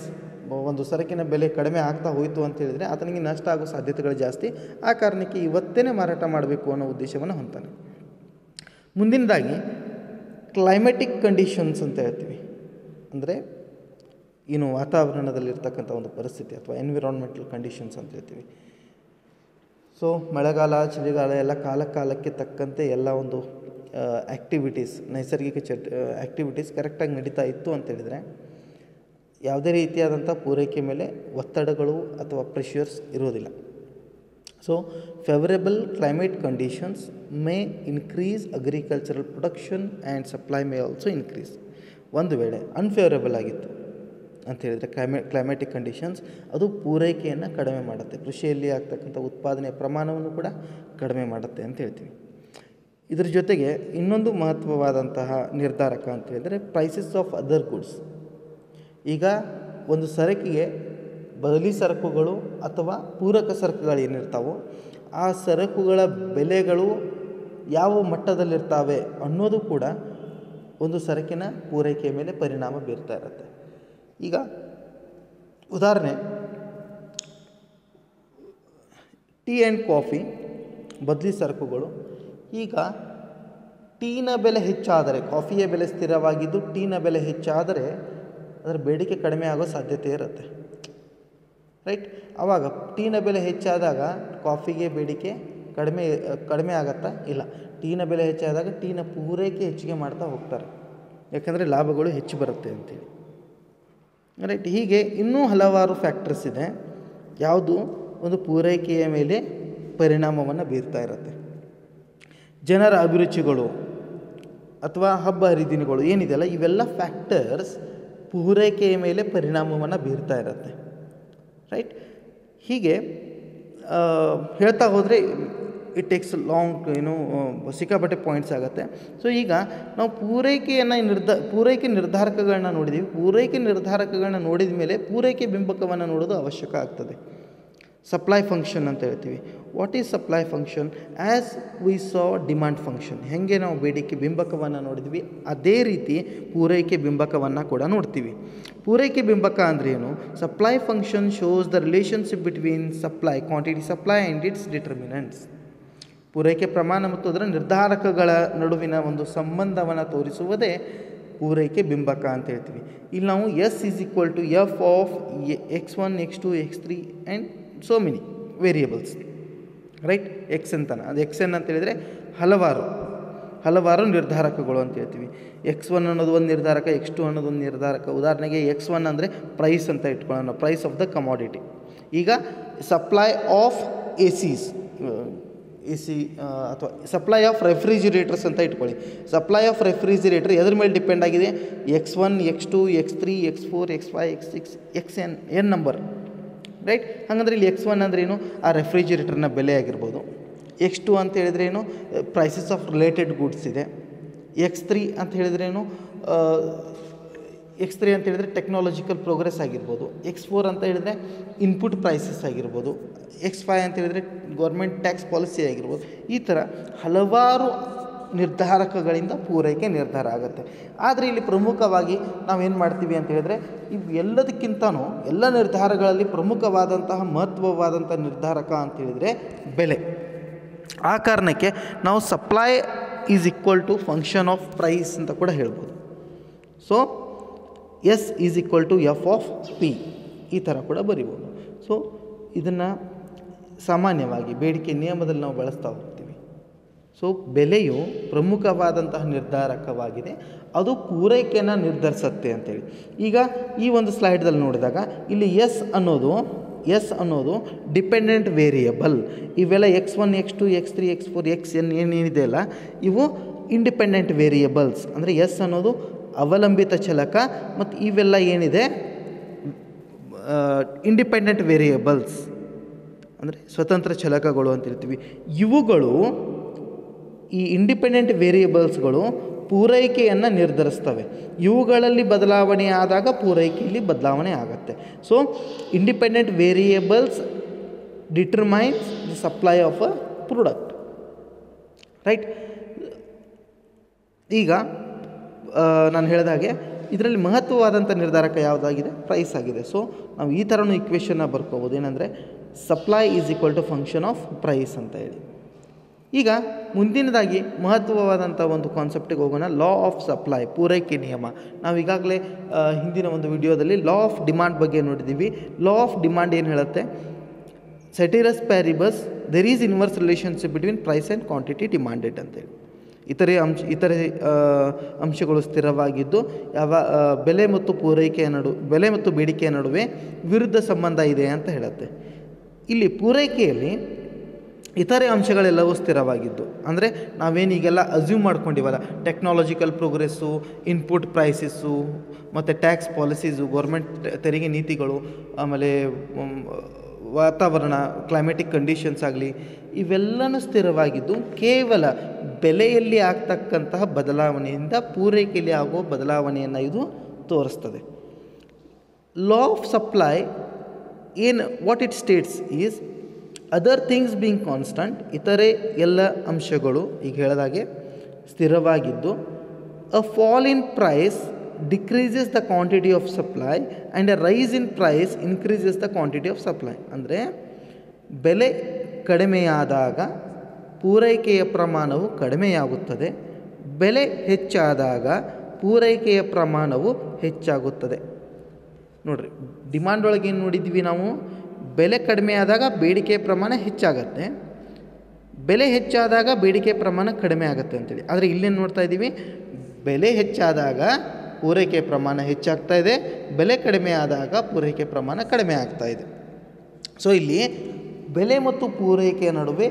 ಒಂದು ಸರಕಿನ ಬೆಲೆ ಕಡಿಮೆ ಆಗ್ತಾ ಹೋಯಿತು ಅಂತೇಳಿದರೆ ಆತನಿಗೆ ನಷ್ಟ ಆಗೋ ಸಾಧ್ಯತೆಗಳು ಜಾಸ್ತಿ. ಆ ಕಾರಣಕ್ಕೆ ಇವತ್ತೇ ಮಾರಾಟ ಮಾಡಬೇಕು ಅನ್ನೋ ಉದ್ದೇಶವನ್ನು ಹೊಂತಾನೆ. ಮುಂದಿನದಾಗಿ ಕ್ಲೈಮೆಟಿಕ್ ಕಂಡೀಷನ್ಸ್ ಅಂತ ಹೇಳ್ತೀವಿ. ಅಂದರೆ ವಾತಾವರಣದಲ್ಲಿರ್ತಕ್ಕಂಥ ಒಂದು ಪರಿಸ್ಥಿತಿ ಅಥವಾ ಎನ್ವಿರಾನ್ಮೆಂಟಲ್ ಕಂಡೀಷನ್ಸ್ ಅಂತ ಹೇಳ್ತೀವಿ. ಸೊ ಮಳೆಗಾಲ ಚಳಿಗಾಲ ಎಲ್ಲ ಕಾಲಕ್ಕೆ ತಕ್ಕಂತೆ ಎಲ್ಲ ಒಂದು ಆ್ಯಕ್ಟಿವಿಟೀಸ್, ನೈಸರ್ಗಿಕ ಆ್ಯಕ್ಟಿವಿಟೀಸ್ ಕರೆಕ್ಟಾಗಿ ನಡೀತಾ ಇತ್ತು ಅಂತೇಳಿದರೆ ಯಾವುದೇ ರೀತಿಯಾದಂಥ ಪೂರೈಕೆ ಮೇಲೆ ಒತ್ತಡಗಳು ಅಥವಾ ಪ್ರೆಷರ್ಸ್ ಇರೋದಿಲ್ಲ. So favourable climate conditions May increase agricultural production and supply May also increase. ಒಂದು ವೇಳೆ ಅನ್ಫೇವರೇಬಲ್ ಆಗಿತ್ತು ಅಂತ ಹೇಳಿದರೆ ಕ್ಲೈಮ್ಯಾಟಿಕ್ ಕಂಡೀಷನ್ಸ್ ಅದು ಪೂರೈಕೆಯನ್ನು ಕಡಿಮೆ ಮಾಡುತ್ತೆ, ಕೃಷಿಯಲ್ಲಿ ಆಗ್ತಕ್ಕಂಥ ಉತ್ಪಾದನೆಯ ಪ್ರಮಾಣವನ್ನು ಕೂಡ ಕಡಿಮೆ ಮಾಡುತ್ತೆ ಅಂತ ಹೇಳ್ತೀವಿ. ಇದರ ಜೊತೆಗೆ ಇನ್ನೊಂದು ಮಹತ್ವವಾದಂತಹ ನಿರ್ಧಾರಕ ಅಂತ ಹೇಳಿದರೆ ಪ್ರೈಸಸ್ ಆಫ್ ಅದರ್ ಗುಡ್ಸ್. ಈಗ ಒಂದು ಸರಕಿಗೆ ಬದಲಿ ಸರಕುಗಳು ಅಥವಾ ಪೂರಕ ಸರಕುಗಳು ಏನಿರ್ತಾವೋ ಆ ಸರಕುಗಳ ಬೆಲೆಗಳು ಯಾವ ಮಟ್ಟದಲ್ಲಿರ್ತಾವೆ ಅನ್ನೋದು ಕೂಡ ಒಂದು ಸರಕಿನ ಪೂರೈಕೆಯ ಮೇಲೆ ಪರಿಣಾಮ ಬೀರ್ತಾ ಇರುತ್ತೆ. ಈಗ ಉದಾಹರಣೆ, ಟೀ ಆ್ಯಂಡ್ ಕಾಫಿ ಬದಲಿ ಸರಕುಗಳು. ಈಗ ಟೀನ ಬೆಲೆ ಹೆಚ್ಚಾದರೆ, ಕಾಫಿಯ ಬೆಲೆ ಸ್ಥಿರವಾಗಿದ್ದು ಟೀನ ಬೆಲೆ ಹೆಚ್ಚಾದರೆ ಅದರ ಬೇಡಿಕೆ ಕಡಿಮೆ ಆಗೋ ಸಾಧ್ಯತೆ ಇರುತ್ತೆ. ರೈಟ್. ಆವಾಗ ಟೀನ ಬೆಲೆ ಹೆಚ್ಚಾದಾಗ ಕಾಫಿಗೆ ಬೇಡಿಕೆ ಕಡಿಮೆ ಆಗತ್ತಾ? ಇಲ್ಲ. ಟೀನ ಬೆಲೆ ಹೆಚ್ಚಾದಾಗ ಟೀನ ಪೂರೈಕೆ ಹೆಚ್ಚಿಗೆ ಮಾಡ್ತಾ ಹೋಗ್ತಾರೆ, ಯಾಕಂದರೆ ಲಾಭಗಳು ಹೆಚ್ಚು ಬರುತ್ತೆ ಅಂತೇಳಿ. ರೈಟ್. ಹೀಗೆ ಇನ್ನೂ ಹಲವಾರು ಫ್ಯಾಕ್ಟರ್ಸ್ ಇದೆ, ಯಾವುದು ಒಂದು ಪೂರೈಕೆಯ ಮೇಲೆ ಪರಿಣಾಮವನ್ನು ಬೀರ್ತಾ ಇರುತ್ತೆ. ಜನರ ಅಭಿರುಚಿಗಳು ಅಥವಾ ಹಬ್ಬ ಹರಿದಿನಗಳು ಏನಿದೆಯಲ್ಲ, ಇವೆಲ್ಲ ಫ್ಯಾಕ್ಟರ್ಸ್ ಪೂರೈಕೆಯ ಮೇಲೆ ಪರಿಣಾಮವನ್ನು ಬೀರ್ತಾ ಇರುತ್ತೆ. ರೈಟ್. ಹೀಗೆ ಹೇಳ್ತಾ ಹೋದರೆ ಇಟ್ ಟೇಕ್ಸ್ ಲಾಂಗ್ ಸಿಕ್ಕಾಪಟ್ಟೆ ಪಾಯಿಂಟ್ಸ್ ಆಗುತ್ತೆ. ಸೊ ಈಗ ನಾವು ಪೂರೈಕೆ ನಿರ್ಧಾರಕಗಳನ್ನ ನೋಡಿದ್ದೀವಿ. ಪೂರೈಕೆ ನಿರ್ಧಾರಕಗಳನ್ನ ನೋಡಿದ ಮೇಲೆ ಪೂರೈಕೆ ಬಿಂಬಕವನ್ನು ನೋಡೋದು ಅವಶ್ಯಕ ಆಗ್ತದೆ. ಸಪ್ಲೈ ಫಂಕ್ಷನ್ ಅಂತ ಹೇಳ್ತೀವಿ. What is supply function? As we saw demand function, ಹೇಗೆ ನಾವು ಬೇಡಿಕೆ ಬಿಂಬಕವನ್ನು ನೋಡಿದ್ವಿ ಅದೇ ರೀತಿ ಪೂರೈಕೆ ಬಿಂಬಕವನ್ನು ಕೂಡ ನೋಡ್ತೀವಿ. ಪೂರೈಕೆ ಬಿಂಬಕ ಅಂದರೆ ಏನು? Supply function shows the relationship between supply, quantity supply and it's determinants. ಪೂರೈಕೆ ಪ್ರಮಾಣ ಮತ್ತು ಅದರ ನಿರ್ಧಾರಕಗಳ ನಡುವಿನ ಒಂದು ಸಂಬಂಧವನ್ನು ತೋರಿಸುವುದೇ ಪೂರೈಕೆ ಬಿಂಬಕ ಅಂತ ಹೇಳ್ತೀವಿ. ಇಲ್ಲಿ ನಾವು S is equal to F of x1 x2 x3 and so many variables, right? X ಅಂತಾನೆ, ಅದು ಎಕ್ಸ್ ಎನ್ ಅಂತ ಹೇಳಿದರೆ ಹಲವಾರು ನಿರ್ಧಾರಕಗಳು ಅಂತ ಹೇಳ್ತೀವಿ. x1 ಅನ್ನೋದು ಒಂದು ನಿರ್ಧಾರಕ, x2 ಅನ್ನೋದು ಒಂದು ನಿರ್ಧಾರಕ. ಉದಾಹರಣೆಗೆ x1 ಅಂದರೆ ಪ್ರೈಸ್ ಅಂತ ಇಟ್ಕೊಳ್ಳೋಣ, ಪ್ರೈಸ್ ಆಫ್ ದ ಕಮಾಡಿಟಿ. ಈಗ ಸಪ್ಲೈ ಆಫ್ ಎ ಸಿ ಅಥವಾ ಸಪ್ಲೈ ಆಫ್ ರೆಫ್ರಿಜಿರೇಟರ್ಸ್ ಅಂತ ಇಟ್ಕೊಳ್ಳಿ. ಸಪ್ಲೈ ಆಫ್ ರೆಫ್ರಿಜಿರೇಟರ್ ಎದ್ರ ಮೇಲೆ ಡಿಪೆಂಡ್ ಆಗಿದೆ? x1 x2 x3 x4 x5 x6 xn number, right? ಹಾಗಂದ್ರೆ ಇಲ್ಲಿ x1 ಅಂದ್ರೆ ಏನು? ಆ ರೆಫ್ರಿಜಿರೇಟರ್ನ ಬೆಲೆ ಆಗಿರ್ಬೋದು. x2 ಅಂತ ಹೇಳಿದ್ರೆ ಏನು? ಪ್ರೈಸಸ್ ಆಫ್ ರಿಲೇಟೆಡ್ ಗುಡ್ಸ್ ಇದೆ. x3 ಅಂತ ಹೇಳಿದ್ರೇನು? x3 ಅಂತ ಹೇಳಿದರೆ ಟೆಕ್ನಾಲಜಿಕಲ್ ಪ್ರೋಗ್ರೆಸ್ ಆಗಿರ್ಬೋದು. x4 ಅಂತ ಹೇಳಿದರೆ ಇನ್ಪುಟ್ ಪ್ರೈಸಸ್ ಆಗಿರ್ಬೋದು. x5 ಅಂತ ಹೇಳಿದರೆ ಗೌರ್ಮೆಂಟ್ ಟ್ಯಾಕ್ಸ್ ಪಾಲಿಸಿ ಆಗಿರ್ಬೋದು. ಈ ಥರ ಹಲವಾರು ನಿರ್ಧಾರಕಗಳಿಂದ ಪೂರೈಕೆ ನಿರ್ಧಾರ ಆಗುತ್ತೆ. ಆದರೆ ಇಲ್ಲಿ ಪ್ರಮುಖವಾಗಿ ನಾವೇನು ಮಾಡ್ತೀವಿ ಅಂತ ಹೇಳಿದರೆ, ಇವು ಎಲ್ಲದಕ್ಕಿಂತನೂ ಎಲ್ಲ ನಿರ್ಧಾರಗಳಲ್ಲಿ ಪ್ರಮುಖವಾದಂತಹ ಮಹತ್ವವಾದಂಥ ನಿರ್ಧಾರಕ ಅಂತ ಹೇಳಿದರೆ ಬೆಲೆ. ಆ ಕಾರಣಕ್ಕೆ ನಾವು supply is equal to function of price ಅಂತ ಕೂಡ ಹೇಳ್ಬೋದು. So S is equal to F of P, ಈ ಥರ ಕೂಡ ಬರಿಬೋದು. ಸೊ ಇದನ್ನು ಸಾಮಾನ್ಯವಾಗಿ ಬೇಡಿಕೆ ನಿಯಮದಲ್ಲಿ ನಾವು ಬಳಸ್ತಾ ಹೋಗ್ತೀವಿ. ಸೊ ಬೆಲೆಯು ಪ್ರಮುಖವಾದಂತಹ ನಿರ್ಧಾರಕವಾಗಿದೆ, ಅದು ಪೂರೈಕೆಯನ್ನು ನಿರ್ಧರಿಸುತ್ತೆ ಅಂತೇಳಿ. ಈಗ ಈ ಒಂದು ಸ್ಲೈಡ್ದಲ್ಲಿ ನೋಡಿದಾಗ ಇಲ್ಲಿ ಎಸ್ ಅನ್ನೋದು ಡಿಪೆಂಡೆಂಟ್ ವೇರಿಯಬಲ್. ಇವೆಲ್ಲ x1 x2 x3 x4 xn ಏನೇನಿದೆ ಅಲ್ಲ, ಇವು ಇಂಡಿಪೆಂಡೆಂಟ್ ವೇರಿಯಬಲ್ಸ್. ಅಂದರೆ ಎಸ್ ಅನ್ನೋದು ಅವಲಂಬಿತ ಚಲಕ ಮತ್ತು ಇವೆಲ್ಲ ಏನಿದೆ ಇಂಡಿಪೆಂಡೆಂಟ್ ವೇರಿಯಬಲ್ಸ್ ಅಂದರೆ ಸ್ವತಂತ್ರ ಚಲಕಗಳು ಅಂತ ಹೇಳ್ತೀವಿ. ಇವುಗಳು, ಈ ಇಂಡಿಪೆಂಡೆಂಟ್ ವೇರಿಯಬಲ್ಸ್ಗಳು ಪೂರೈಕೆಯನ್ನು ನಿರ್ಧರಿಸ್ತವೆ. ಇವುಗಳಲ್ಲಿ ಬದಲಾವಣೆ ಆದಾಗ ಪೂರೈಕೆಯಲ್ಲಿ ಬದಲಾವಣೆ ಆಗುತ್ತೆ. So independent variables determines the supply of a product, right? ಈಗ ನಾನು ಹೇಳಿದ ಹಾಗೆ ಇದರಲ್ಲಿ ಮಹತ್ವವಾದಂಥ ನಿರ್ಧಾರಕ ಯಾವುದಾಗಿದೆ? ಪ್ರೈಸ್ ಆಗಿದೆ. ಸೊ ನಾವು ಈ ಥರನೂ ಇಕ್ವೇಷನ್ನ ಬರ್ಕೋಬೋದು, ಏನಂದರೆ supply is equal to function of price ಅಂತ ಹೇಳಿ. ಈಗ ಮುಂದಿನದಾಗಿ ಮಹತ್ವವಾದಂಥ ಒಂದು ಕಾನ್ಸೆಪ್ಟಿಗೆ ಹೋಗೋಣ, ಲಾ ಆಫ್ ಸಪ್ಲೈ, ಪೂರೈಕೆ ನಿಯಮ. ನಾವು ಈಗಾಗಲೇ ಹಿಂದಿನ ಒಂದು ವಿಡಿಯೋದಲ್ಲಿ ಲಾ ಆಫ್ ಡಿಮಾಂಡ್ ಬಗ್ಗೆ ನೋಡಿದ್ದೀವಿ. ಲಾ ಆಫ್ ಡಿಮಾಂಡ್ ಏನು ಹೇಳುತ್ತೆ? Ceteris paribus there is inverse relationship between price and quantity demanded ಅಂತೇಳಿ. ಇತರೆ ಅಂಶಗಳು ಸ್ಥಿರವಾಗಿದ್ದು ಬೆಲೆ ಮತ್ತು ಬೇಡಿಕೆಯ ನಡುವೆ ವಿರುದ್ಧ ಸಂಬಂಧ ಇದೆ ಅಂತ ಹೇಳುತ್ತೆ. ಇಲ್ಲಿ ಪೂರೈಕೆಯಲ್ಲಿ ಇತರೆ ಅಂಶಗಳೆಲ್ಲವೂ ಸ್ಥಿರವಾಗಿದ್ದು, ಅಂದರೆ ನಾವೇನೀಗೆಲ್ಲ ಅಸ್ಯೂಮ್ ಮಾಡ್ಕೊಂಡಿವಲ್ಲ, ಟೆಕ್ನಾಲಜಿಕಲ್ ಪ್ರೋಗ್ರೆಸ್ಸು, ಇನ್ಪುಟ್ ಪ್ರೈಸಸ್ಸು ಮತ್ತು ಟ್ಯಾಕ್ಸ್ ಪಾಲಿಸೀಸು, ಗೌರ್ಮೆಂಟ್ ತೆರಿಗೆ ನೀತಿಗಳು, ಆಮೇಲೆ ವಾತಾವರಣ, ಕ್ಲೈಮೆಟಿಕ್ ಕಂಡೀಷನ್ಸ್ ಆಗಲಿ, ಇವೆಲ್ಲನೂ ಸ್ಥಿರವಾಗಿದ್ದು ಕೇವಲ ಬೆಲೆಯಲ್ಲಿ ಆಗ್ತಕ್ಕಂತಹ ಬದಲಾವಣೆಯಿಂದ ಪೂರೈಕೆಯಲ್ಲಿ ಆಗುವ ಬದಲಾವಣೆಯನ್ನು ಇದು ತೋರಿಸ್ತದೆ. Law of supply what it states is other things being constant, ಇತರೆ ಎಲ್ಲ ಅಂಶಗಳು ಈಗ ಹೇಳಿದಾಗೆ ಸ್ಥಿರವಾಗಿದ್ದು, a fall in price decreases the quantity of supply and a rise in price increases the quantity of supply. ಅಂದರೆ ಬೆಲೆ ಕಡಿಮೆಯಾದಾಗ ಪೂರೈಕೆಯ ಪ್ರಮಾಣವು ಕಡಿಮೆಯಾಗುತ್ತದೆ, ಬೆಲೆ ಹೆಚ್ಚಾದಾಗ ಪೂರೈಕೆಯ ಪ್ರಮಾಣವು ಹೆಚ್ಚಾಗುತ್ತದೆ. ನೋಡಿರಿ, ಡಿಮಾಂಡ್ ಒಳಗೆ ಏನು ನೋಡಿದ್ವಿ ನಾವು? ಬೆಲೆ ಕಡಿಮೆ ಆದಾಗ ಬೇಡಿಕೆಯ ಪ್ರಮಾಣ ಹೆಚ್ಚಾಗತ್ತೆ, ಬೆಲೆ ಹೆಚ್ಚಾದಾಗ ಬೇಡಿಕೆಯ ಪ್ರಮಾಣ ಕಡಿಮೆ ಆಗುತ್ತೆ ಅಂತೇಳಿ. ಆದರೆ ಇಲ್ಲೇನು ನೋಡ್ತಾ ಇದ್ದೀವಿ? ಬೆಲೆ ಹೆಚ್ಚಾದಾಗ ಪೂರೈಕೆ ಪ್ರಮಾಣ ಹೆಚ್ಚಾಗ್ತಾ ಇದೆ, ಬೆಲೆ ಕಡಿಮೆ ಆದಾಗ ಪೂರೈಕೆ ಪ್ರಮಾಣ ಕಡಿಮೆ ಆಗ್ತಾ ಇದೆ. ಸೊ ಇಲ್ಲಿ ಬೆಲೆ ಮತ್ತು ಪೂರೈಕೆಯ ನಡುವೆ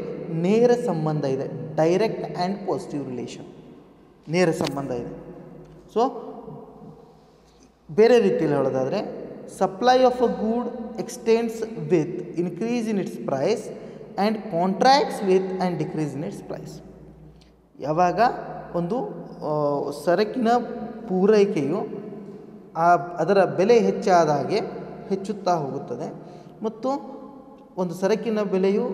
ನೇರ ಸಂಬಂಧ ಇದೆ, ಡೈರೆಕ್ಟ್ ಆ್ಯಂಡ್ ಪಾಸಿಟಿವ್ ರಿಲೇಷನ್, ನೇರ ಸಂಬಂಧ ಇದೆ. ಸೊ ಬೇರೆ ರೀತಿಯಲ್ಲಿ ಹೇಳೋದಾದರೆ, supply of a good extends with increase in its price and contracts with and decrease in its price. ಯಾವಾಗ ಒಂದು ಸರಕಿನ ಪೂರೈಕೆಯು ಅದರ ಬೆಲೆ ಹೆಚ್ಚಾದ ಹಾಗೆ ಹೆಚ್ಚುತ್ತಾ ಹೋಗುತ್ತದೆ ಮತ್ತು ಒಂದು ಸರಕಿನ ಬೆಲೆಯು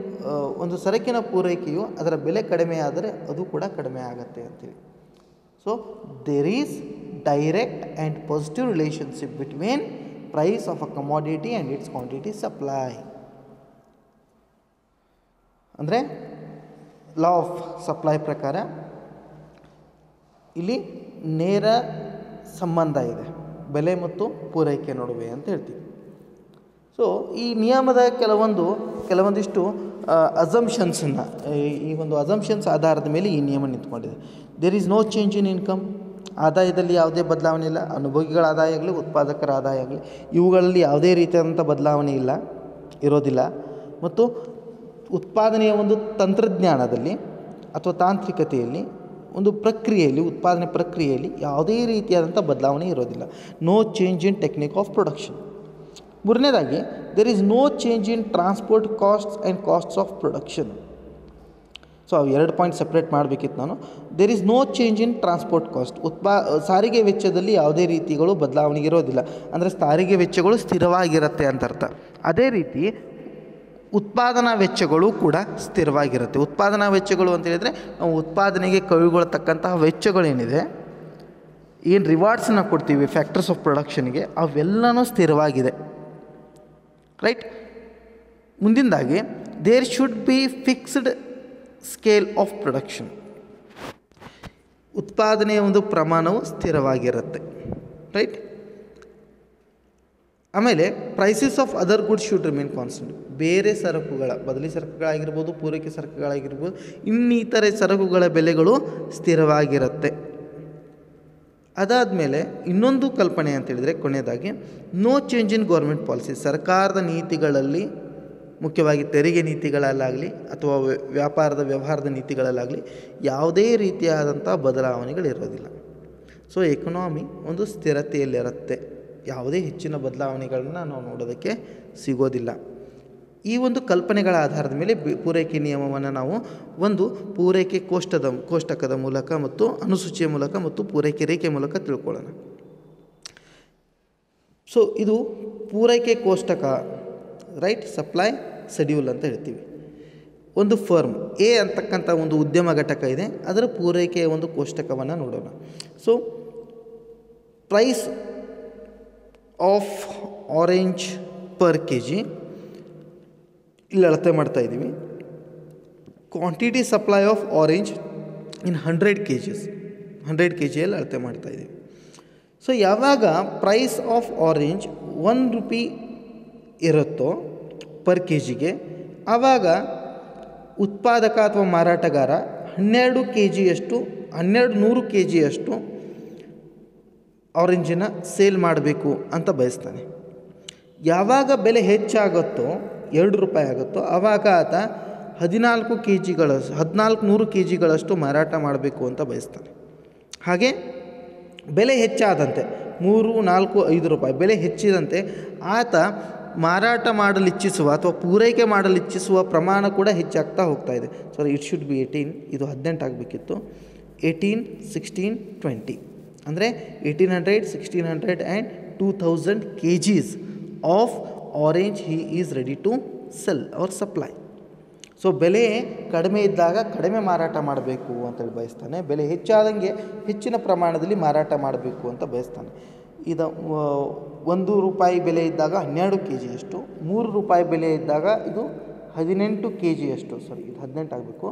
ಒಂದು ಸರಕಿನ ಪೂರೈಕೆಯು ಅದರ ಬೆಲೆ ಕಡಿಮೆ ಆದರೆ ಅದು ಕೂಡ ಕಡಿಮೆ ಆಗುತ್ತೆ ಅಂತೇಳಿ. So there is direct and positive relationship between price of a commodity and its quantity supply. ಅಂದರೆ ಲಾ ಆಫ್ ಸಪ್ಲೈ ಪ್ರಕಾರ ಇಲ್ಲಿ ನೇರ ಸಂಬಂಧ ಇದೆ ಬೆಲೆ ಮತ್ತು ಪೂರೈಕೆ ನಡುವೆ ಅಂತ ಹೇಳ್ತೀವಿ. ಸೊ ಈ ನಿಯಮದ ಕೆಲವೊಂದಿಷ್ಟು ಅಸಂಪ್ಷನ್ಸನ್ನು, ಈ ಒಂದು ಅಸಂಪ್ಷನ್ಸ್ ಆಧಾರದ ಮೇಲೆ ಈ ನಿಯಮ ನಿಂತ್ಕೊಂಡಿದೆ. There is no change in income, ಆದಾಯದಲ್ಲಿ ಯಾವುದೇ ಬದಲಾವಣೆ ಇಲ್ಲ. ಅನುಭೋಗಿಗಳ ಆದಾಯ ಆಗಲಿ ಉತ್ಪಾದಕರ ಆದಾಯ ಆಗಲಿ ಇವುಗಳಲ್ಲಿ ಯಾವುದೇ ರೀತಿಯಾದಂಥ ಬದಲಾವಣೆ ಇರೋದಿಲ್ಲ. ಮತ್ತು ಉತ್ಪಾದನೆಯ ಒಂದು ತಂತ್ರಜ್ಞಾನದಲ್ಲಿ ಅಥವಾ ತಾಂತ್ರಿಕತೆಯಲ್ಲಿ ಒಂದು ಪ್ರಕ್ರಿಯೆಯಲ್ಲಿ, ಉತ್ಪಾದನೆ ಪ್ರಕ್ರಿಯೆಯಲ್ಲಿ ಯಾವುದೇ ರೀತಿಯಾದಂಥ ಬದಲಾವಣೆ ಇರೋದಿಲ್ಲ. No change in technique of production. ಮೂರನೇದಾಗಿ there is no change in transport costs and costs of production. So ಅವು 2 ಪಾಯಿಂಟ್ ಸಪ್ರೇಟ್ ಮಾಡಬೇಕಿತ್ತು ನಾನು. There is no change in transport cost. ಸಾರಿಗೆ ವೆಚ್ಚದಲ್ಲಿ ಯಾವುದೇ ರೀತಿಗಳು ಬದಲಾವಣೆ ಇರೋದಿಲ್ಲ. ಅಂದರೆ ಸಾರಿಗೆ ವೆಚ್ಚಗಳು ಸ್ಥಿರವಾಗಿರುತ್ತೆ ಅಂತ ಅರ್ಥ. ಅದೇ ರೀತಿ ಉತ್ಪಾದನಾ ವೆಚ್ಚಗಳು ಕೂಡ ಸ್ಥಿರವಾಗಿರುತ್ತೆ. ಉತ್ಪಾದನಾ ವೆಚ್ಚಗಳು ಅಂತ ಹೇಳಿದರೆ ನಾವು ಉತ್ಪಾದನೆಗೆ ಕೈಗೊಳ್ಳತಕ್ಕಂತಹ ವೆಚ್ಚಗಳೇನಿದೆ, ಏನು ರಿವಾರ್ಡ್ಸನ್ನ ಕೊಡ್ತೀವಿ ಫ್ಯಾಕ್ಟರ್ಸ್ ಆಫ್ ಪ್ರೊಡಕ್ಷನ್ಗೆ, ಅವೆಲ್ಲನೂ ಸ್ಥಿರವಾಗಿದೆ. ರೈಟ್. ಮುಂದಿನದಾಗಿ there should be fixed scale of production. ಉತ್ಪಾದನೆಯ ಒಂದು ಪ್ರಮಾಣವು ಸ್ಥಿರವಾಗಿರುತ್ತೆ. ರೈಟ್. ಆಮೇಲೆ prices of other goods should remain constant. ಬೇರೆ ಸರಕುಗಳ, ಬದಲಿ ಸರಕುಗಳಾಗಿರ್ಬೋದು, ಪೂರೈಕೆ ಸರಕುಗಳಾಗಿರ್ಬೋದು, ಇನ್ನಿತರೆ ಸರಕುಗಳ ಬೆಲೆಗಳು ಸ್ಥಿರವಾಗಿರುತ್ತೆ. ಅದಾದಮೇಲೆ ಇನ್ನೊಂದು ಕಲ್ಪನೆ ಅಂತೇಳಿದರೆ ಕೊನೆಯದಾಗಿ no change in government policy. ಸರ್ಕಾರದ ನೀತಿಗಳಲ್ಲಿ, ಮುಖ್ಯವಾಗಿ ತೆರಿಗೆ ನೀತಿಗಳಲ್ಲಾಗಲಿ ಅಥವಾ ವ್ಯವಹಾರದ ನೀತಿಗಳಲ್ಲಾಗಲಿ ಯಾವುದೇ ರೀತಿಯಾದಂಥ ಬದಲಾವಣೆಗಳಿರೋದಿಲ್ಲ. ಸೊ ಎಕನಾಮಿ ಒಂದು ಸ್ಥಿರತೆಯಲ್ಲಿರುತ್ತೆ. ಯಾವುದೇ ಹೆಚ್ಚಿನ ಬದಲಾವಣೆಗಳನ್ನ ನಾವು ನೋಡೋದಕ್ಕೆ ಸಿಗೋದಿಲ್ಲ. ಈ ಒಂದು ಕಲ್ಪನೆಗಳ ಆಧಾರದ ಮೇಲೆ ಪೂರೈಕೆ ನಿಯಮವನ್ನು ನಾವು ಒಂದು ಪೂರೈಕೆ ಕೋಷ್ಟಕದ ಮೂಲಕ ಮತ್ತು ಅನುಸೂಚಿಯ ಮೂಲಕ ಮತ್ತು ಪೂರೈಕೆ ರೇಖೆ ಮೂಲಕ ತಿಳ್ಕೊಳ್ಳೋಣ. ಸೊ ಇದು ಪೂರೈಕೆ ಕೋಷ್ಟಕ, ರೈಟ್, ಸಪ್ಲೈ ಶೆಡ್ಯೂಲ್ ಅಂತ ಹೇಳ್ತೀವಿ. ಒಂದು ಫರ್ಮ್ ಎ ಅಂತಕ್ಕಂಥ ಒಂದು ಉದ್ಯಮ ಘಟಕ ಇದೆ, ಅದರ ಪೂರೈಕೆಯ ಒಂದು ಕೋಷ್ಟಕವನ್ನು ನೋಡೋಣ. So price of orange per K G ಇಲ್ಲಿ ಅಳತೆ ಮಾಡ್ತಾ ಇದ್ದೀವಿ. Quantity supply of orange in 100 kgs, 100 kgಯಲ್ಲಿ ಅಳತೆ ಮಾಡ್ತಾ ಇದ್ದೀವಿ. ಸೊ ಯಾವಾಗ ಪ್ರೈಸ್ ಆಫ್ ಆರೆಂಜ್ 1 ರೂಪಾಯಿ ಇರುತ್ತೋ ಪರ್ ಕೆ ಜಿಗೆ, ಆವಾಗ ಉತ್ಪಾದಕ ಅಥವಾ ಮಾರಾಟಗಾರ 12 100 ಕೆ ಜಿಯಷ್ಟು ಆರೆಂಜಿನ ಸೇಲ್ ಮಾಡಬೇಕು ಅಂತ ಬಯಸ್ತಾನೆ. ಯಾವಾಗ ಬೆಲೆ ಹೆಚ್ಚಾಗುತ್ತೋ 2 ರೂಪಾಯಿ ಆಗುತ್ತೋ ಆವಾಗ ಆತ 1400 ಕೆ ಜಿಗಳಷ್ಟು ಮಾರಾಟ ಮಾಡಬೇಕು ಅಂತ ಬಯಸ್ತಾನೆ. ಹಾಗೆ ಬೆಲೆ ಹೆಚ್ಚಾದಂತೆ 3, 4, 5 ರೂಪಾಯಿ ಬೆಲೆ ಹೆಚ್ಚಿದಂತೆ ಆತ ಮಾರಾಟ ಮಾಡಲಿಚ್ಛಿಸುವ ಅಥವಾ ಪೂರೈಕೆ ಮಾಡಲಿಚ್ಛಿಸುವ ಪ್ರಮಾಣ ಕೂಡ ಹೆಚ್ಚಾಗ್ತಾ ಹೋಗ್ತಾ ಇದೆ. ಸಾರಿ, ಇಟ್ ಶುಡ್ ಬಿ 18, ಇದು 18 ಆಗಬೇಕಿತ್ತು. 18, 16, 20 ಅಂದರೆ 1800, 1600 and 2000 kgs of orange he is ready to sell or supply. So ಬೆಲೆ ಕಡಿಮೆ ಇದ್ದಾಗ ಕಡಿಮೆ ಮಾರಾಟ ಮಾಡಬೇಕು ಅಂತೇಳಿ ಬಯಸ್ತಾನೆ. ಬೆಲೆ ಹೆಚ್ಚಾದಂಗೆ ಹೆಚ್ಚಿನ ಪ್ರಮಾಣದಲ್ಲಿ ಮಾರಾಟ ಮಾಡಬೇಕು ಅಂತ ಬಯಸ್ತಾನೆ. ಇದು 1 ರೂಪಾಯಿ ಬೆಲೆ ಇದ್ದಾಗ 12 ಕೆ ಜಿಯಷ್ಟು, 3 ರೂಪಾಯಿ ಬೆಲೆ ಇದ್ದಾಗ ಇದು 18 ಕೆ ಜಿಯಷ್ಟು, ಸಾರಿ ಇದು 18 ಆಗಬೇಕು,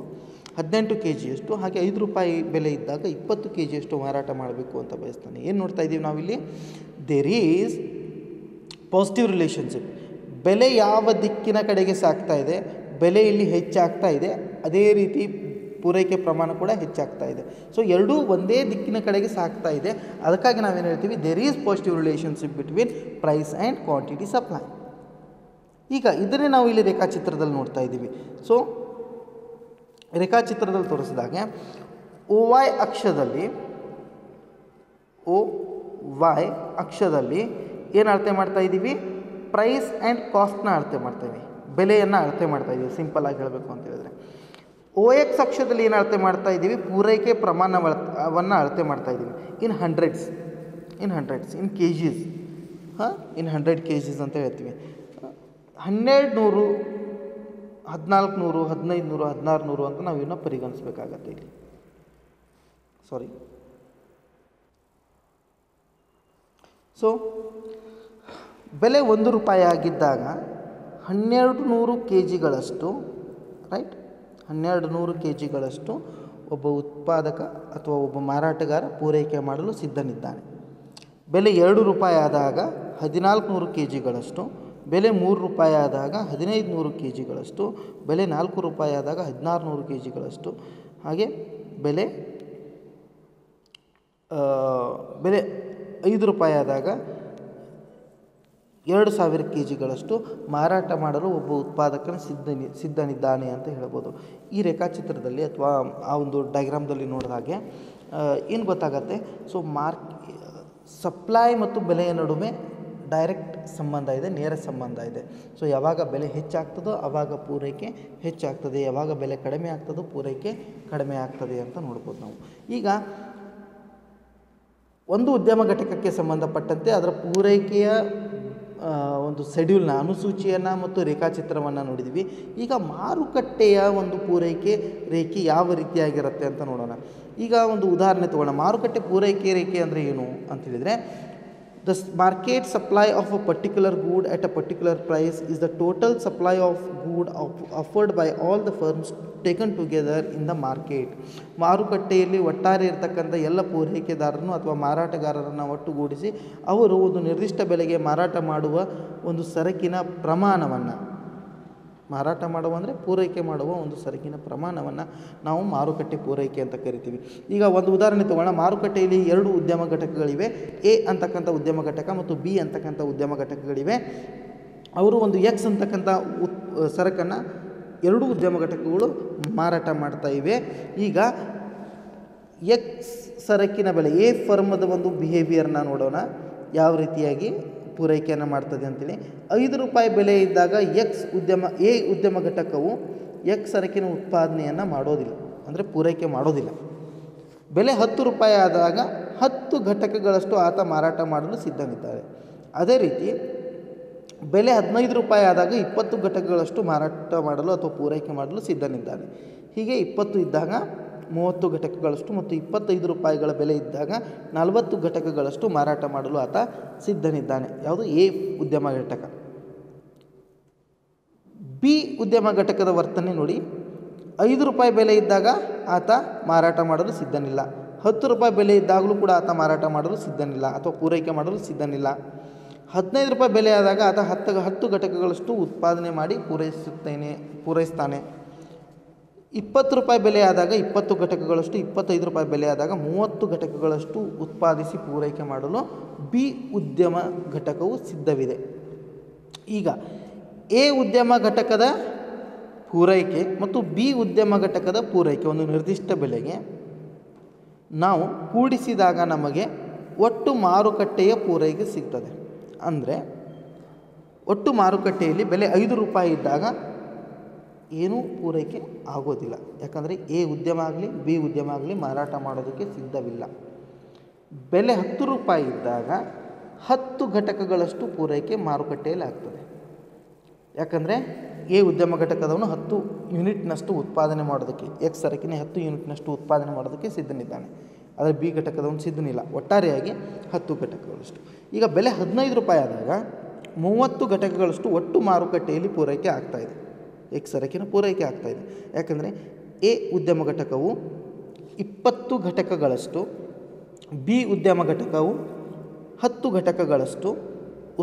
18 ಕೆ ಜಿಯಷ್ಟು. ಹಾಗೆ 5 ರೂಪಾಯಿ ಬೆಲೆ ಇದ್ದಾಗ 20 ಕೆ ಜಿಯಷ್ಟು ಮಾರಾಟ ಮಾಡಬೇಕು ಅಂತ ಬಯಸ್ತಾನೆ. ಏನು ನೋಡ್ತಾ ಇದ್ದೀವಿ ನಾವಿಲ್ಲಿ? There is positive relationship. ಬೆಲೆ ಯಾವ ದಿಕ್ಕಿನ ಕಡೆಗೆ ಸಾಗ್ತಾ ಇದೆ, ಬೆಲೆ ಇಲ್ಲಿ ಹೆಚ್ಚಾಗ್ತಾ ಇದೆ, ಅದೇ ರೀತಿ ಪೂರೈಕೆ ಪ್ರಮಾಣ ಕೂಡ ಹೆಚ್ಚಾಗ್ತಾ ಇದೆ. ಸೊ ಎರಡೂ ಒಂದೇ ದಿಕ್ಕಿನ ಕಡೆಗೆ ಸಾಗ್ತಾ ಇದೆ. ಅದಕ್ಕಾಗಿ ನಾವೇನು ಹೇಳ್ತೀವಿ? There is positive relationship between price and quantity supply. ಈಗ ಇದನ್ನೇ ನಾವು ಇಲ್ಲಿ ರೇಖಾಚಿತ್ರದಲ್ಲಿ ನೋಡ್ತಾ ಇದ್ದೀವಿ. ಸೊ ರೇಖಾಚಿತ್ರದಲ್ಲಿ ತೋರಿಸಿದಾಗೆ OY ಅಕ್ಷದಲ್ಲಿ ಏನು ಅಳತೆ ಮಾಡ್ತಾ ಇದ್ದೀವಿ? ಪ್ರೈಸ್ ಆ್ಯಂಡ್ ಕಾಸ್ಟ್ನ ಅಳತೆ ಮಾಡ್ತಾಯಿದ್ದೀವಿ, ಬೆಲೆಯನ್ನು ಅಳತೆ ಮಾಡ್ತಾ ಇದ್ದೀವಿ, ಸಿಂಪಲ್ ಆಗಿ ಹೇಳಬೇಕು ಅಂತ ಹೇಳಿದ್ರೆ. OX ಅಕ್ಷದಲ್ಲಿ ಏನು ಅಳತೆ ಮಾಡ್ತಾ ಇದ್ದೀವಿ? ಪೂರೈಕೆ ಪ್ರಮಾಣವನ್ನು ಅಳತೆ ಮಾಡ್ತಾ ಇದ್ದೀವಿ in hundreds, in K Gs, in 100 kgs ಅಂತ ಹೇಳ್ತೀವಿ. 1200 1400, 1500, 1600 ಅಂತ ನಾವು ಇವನ್ನ ಪರಿಗಣಿಸಬೇಕಾಗತ್ತೆ ಇಲ್ಲಿ. ಸಾರಿ. ಸೊ ಬೆಲೆ 1 ರೂಪಾಯಿ ಆಗಿದ್ದಾಗ 1200 ಕೆ ಜಿಗಳಷ್ಟು, ರೈಟ್, 1200 ಕೆ ಜಿಗಳಷ್ಟು ಒಬ್ಬ ಉತ್ಪಾದಕ ಅಥವಾ ಒಬ್ಬ ಮಾರಾಟಗಾರ ಪೂರೈಕೆ ಮಾಡಲು ಸಿದ್ಧನಿದ್ದಾನೆ. ಬೆಲೆ 2 ರೂಪಾಯಿ ಆದಾಗ 1400 ಕೆ ಜಿಗಳಷ್ಟು, ಬೆಲೆ 3 ರೂಪಾಯಿ ಆದಾಗ 1500 ಕೆ ಜಿಗಳಷ್ಟು, ಬೆಲೆ 4 ರೂಪಾಯಿ ಆದಾಗ 1600 ಕೆ ಜಿಗಳಷ್ಟು, ಹಾಗೆ ಬೆಲೆ 5 ರೂಪಾಯಿ ಆದಾಗ 2000 ಕೆ ಜಿಗಳಷ್ಟು ಮಾರಾಟ ಮಾಡಲು ಒಬ್ಬ ಉತ್ಪಾದಕನ ಸಿದ್ಧನಿದ್ದಾನೆ ಅಂತ ಹೇಳ್ಬೋದು. ಈ ರೇಖಾಚಿತ್ರದಲ್ಲಿ ಅಥವಾ ಆ ಒಂದು ಡಯಾಗ್ರಾಮ್ದಲ್ಲಿ ನೋಡಿದ ಹಾಗೆ ಏನು ಗೊತ್ತಾಗತ್ತೆ, ಸೊ ಸಪ್ಲೈ ಮತ್ತು ಬೆಲೆಯ ನಡುವೆ ಡೈರೆಕ್ಟ್ ಸಂಬಂಧ ಇದೆ, ನೇರ ಸಂಬಂಧ ಇದೆ. ಸೊ ಯಾವಾಗ ಬೆಲೆ ಹೆಚ್ಚಾಗ್ತದೋ ಆವಾಗ ಪೂರೈಕೆ ಹೆಚ್ಚಾಗ್ತದೆ, ಯಾವಾಗ ಬೆಲೆ ಕಡಿಮೆ ಆಗ್ತದೋ ಪೂರೈಕೆ ಕಡಿಮೆ ಆಗ್ತದೆ ಅಂತ ನೋಡ್ಬೋದು ನಾವು. ಈಗ ಒಂದು ಉದ್ಯಮ ಘಟಕಕ್ಕೆ ಸಂಬಂಧಪಟ್ಟಂತೆ ಅದರ ಪೂರೈಕೆಯ ಒಂದು ಶೆಡ್ಯೂಲ್ನ ಅನುಸೂಚಿಯನ್ನು ಮತ್ತು ರೇಖಾಚಿತ್ರವನ್ನು ನೋಡಿದ್ವಿ. ಈಗ ಮಾರುಕಟ್ಟೆಯ ಒಂದು ಪೂರೈಕೆ ರೇಖೆ ಯಾವ ರೀತಿಯಾಗಿರುತ್ತೆ ಅಂತ ನೋಡೋಣ. ಈಗ ಒಂದು ಉದಾಹರಣೆ ತಗೋಣ. ಮಾರುಕಟ್ಟೆ ಪೂರೈಕೆ ರೇಖೆ ಅಂದರೆ ಏನು ಅಂತ ಹೇಳಿದರೆ, the market supply of a particular good at a particular price is the total supply of good offered by all the firms taken together in the market. ಮಾರುಕಟ್ಟೆಯಲ್ಲಿ ಒಟ್ಟಾರೆ ಇರತಕ್ಕಂಥ ಎಲ್ಲ ಪೂರೈಕೆದಾರರನ್ನು ಅಥವಾ ಮಾರಾಟಗಾರರನ್ನು ಒಟ್ಟುಗೂಡಿಸಿ ಅವರು ಒಂದು ನಿರ್ದಿಷ್ಟ ಬೆಲೆಗೆ ಮಾರಾಟ ಮಾಡುವ ಒಂದು ಸರಕಿನ ಪ್ರಮಾಣವನ್ನು, ಮಾರಾಟ ಮಾಡುವ ಅಂದರೆ ಪೂರೈಕೆ ಮಾಡುವ ಒಂದು ಸರಕಿನ ಪ್ರಮಾಣವನ್ನು ನಾವು ಮಾರುಕಟ್ಟೆ ಪೂರೈಕೆ ಅಂತ ಕರಿತೀವಿ. ಈಗ ಒಂದು ಉದಾಹರಣೆ ತಗೋಣ. ಮಾರುಕಟ್ಟೆಯಲ್ಲಿ 2 ಉದ್ಯಮ ಘಟಕಗಳಿವೆ. ಎ ಅಂತಕ್ಕಂಥ ಉದ್ಯಮ ಘಟಕ ಮತ್ತು ಬಿ ಅಂತಕ್ಕಂಥ ಉದ್ಯಮ ಘಟಕಗಳಿವೆ. ಅವರು ಒಂದು ಎಕ್ಸ್ ಅಂತಕ್ಕಂಥ ಸರಕನ್ನು 2 ಉದ್ಯಮ ಘಟಕಗಳು ಮಾರಾಟ ಮಾಡ್ತಾ ಇವೆ. ಈಗ ಎಕ್ಸ್ ಸರಕಿನ ಬೆಲೆ, ಎ ಫರ್ಮದ ಒಂದು ಬಿಹೇವಿಯರ್ನ ನೋಡೋಣ, ಯಾವ ರೀತಿಯಾಗಿ ಪೂರೈಕೆಯನ್ನು ಮಾಡ್ತದೆ ಅಂತೇಳಿ. 5 ರೂಪಾಯಿ ಬೆಲೆ ಇದ್ದಾಗ ಎ ಉದ್ಯಮ ಘಟಕವು ಎಕ್ಸ್ ಸರಕಿನ ಉತ್ಪಾದನೆಯನ್ನು ಮಾಡೋದಿಲ್ಲ, ಅಂದರೆ ಪೂರೈಕೆ ಮಾಡೋದಿಲ್ಲ. ಬೆಲೆ 10 ರೂಪಾಯಿ ಆದಾಗ 10 ಘಟಕಗಳಷ್ಟು ಆತ ಮಾರಾಟ ಮಾಡಲು ಸಿದ್ಧನಿದ್ದಾರೆ. ಅದೇ ರೀತಿ ಬೆಲೆ 15 ರೂಪಾಯಿ ಆದಾಗ 20 ಘಟಕಗಳಷ್ಟು ಮಾರಾಟ ಮಾಡಲು ಅಥವಾ ಪೂರೈಕೆ ಮಾಡಲು ಸಿದ್ಧನಿದ್ದಾನೆ. ಹೀಗೆ 20 ಇದ್ದಾಗ 30 ಘಟಕಗಳಷ್ಟು ಮತ್ತು 25 ರೂಪಾಯಿಗಳ ಬೆಲೆ ಇದ್ದಾಗ 40 ಘಟಕಗಳಷ್ಟು ಮಾರಾಟ ಮಾಡಲು ಆತ ಸಿದ್ಧನಿದ್ದಾನೆ. ಯಾವುದು? ಎ ಉದ್ಯಮ ಘಟಕ. ಬಿ ಉದ್ಯಮ ಘಟಕದ ವರ್ತನೆ ನೋಡಿ. 5 ರೂಪಾಯಿ ಬೆಲೆ ಇದ್ದಾಗ ಆತ ಮಾರಾಟ ಮಾಡಲು ಸಿದ್ಧನಿಲ್ಲ. 10 ರೂಪಾಯಿ ಬೆಲೆ ಇದ್ದಾಗಲೂ ಕೂಡ ಆತ ಮಾರಾಟ ಮಾಡಲು ಸಿದ್ಧನಿಲ್ಲ ಅಥವಾ ಪೂರೈಕೆ ಮಾಡಲು ಸಿದ್ಧನಿಲ್ಲ. 15 ರೂಪಾಯಿ ಬೆಲೆ ಆದಾಗ ಆತ 10 ಘಟಕಗಳಷ್ಟು ಉತ್ಪಾದನೆ ಮಾಡಿ ಪೂರೈಸ್ತಾನೆ. 20 ರೂಪಾಯಿ ಬೆಲೆ ಆದಾಗ 20 ಘಟಕಗಳಷ್ಟು, 25 ರೂಪಾಯಿ ಬೆಲೆ ಆದಾಗ 30 ಘಟಕಗಳಷ್ಟು ಉತ್ಪಾದಿಸಿ ಪೂರೈಕೆ ಮಾಡಲು ಬಿ ಉದ್ಯಮ ಘಟಕವು ಸಿದ್ಧವಿದೆ. ಈಗ ಎ ಉದ್ಯಮ ಘಟಕದ ಪೂರೈಕೆ ಮತ್ತು ಬಿ ಉದ್ಯಮ ಘಟಕದ ಪೂರೈಕೆ ಒಂದು ನಿರ್ದಿಷ್ಟ ಬೆಲೆಗೆ ನಾವು ಕೂಡಿಸಿದಾಗ ನಮಗೆ ಒಟ್ಟು ಮಾರುಕಟ್ಟೆಯ ಪೂರೈಕೆ ಸಿಗ್ತದೆ. ಅಂದರೆ ಒಟ್ಟು ಮಾರುಕಟ್ಟೆಯಲ್ಲಿ ಬೆಲೆ 5 ರೂಪಾಯಿ ಇದ್ದಾಗ ಏನೂ ಪೂರೈಕೆ ಆಗೋದಿಲ್ಲ. ಯಾಕಂದರೆ ಎ ಉದ್ಯಮ ಆಗಲಿ ಬಿ ಉದ್ಯಮ ಆಗಲಿ ಮಾರಾಟ ಮಾಡೋದಕ್ಕೆ ಸಿದ್ಧವಿಲ್ಲ. ಬೆಲೆ 10 ರೂಪಾಯಿ ಇದ್ದಾಗ 10 ಘಟಕಗಳಷ್ಟು ಪೂರೈಕೆ ಮಾರುಕಟ್ಟೆಯಲ್ಲಿ ಆಗ್ತದೆ. ಯಾಕಂದರೆ ಎ ಉದ್ಯಮ ಘಟಕದವನು 10 ಯೂನಿಟ್ನಷ್ಟು ಉತ್ಪಾದನೆ ಮಾಡೋದಕ್ಕೆ, ಎಕ್ಸ್ ಸರಕಿನ 10 ಯೂನಿಟ್ನಷ್ಟು ಉತ್ಪಾದನೆ ಮಾಡೋದಕ್ಕೆ ಸಿದ್ಧನಿದ್ದಾನೆ. ಆದರೆ ಬಿ ಘಟಕದವನು ಸಿದ್ಧನಿಲ್ಲ. ಒಟ್ಟಾರೆಯಾಗಿ 10 ಘಟಕಗಳಷ್ಟು. ಈಗ ಬೆಲೆ 15 ರೂಪಾಯಿ ಆದಾಗ 30 ಘಟಕಗಳಷ್ಟು ಒಟ್ಟು ಮಾರುಕಟ್ಟೆಯಲ್ಲಿ ಪೂರೈಕೆ ಆಗ್ತಾಯಿದೆ. ಎಕ್ಸ್ ಸರಕಿನ ಪೂರೈಕೆ ಆಗ್ತಾಯಿದೆ. ಯಾಕಂದರೆ ಎ ಉದ್ಯಮ ಘಟಕವು 20 ಘಟಕಗಳಷ್ಟು, ಬಿ ಉದ್ಯಮ ಘಟಕವು 10 ಘಟಕಗಳಷ್ಟು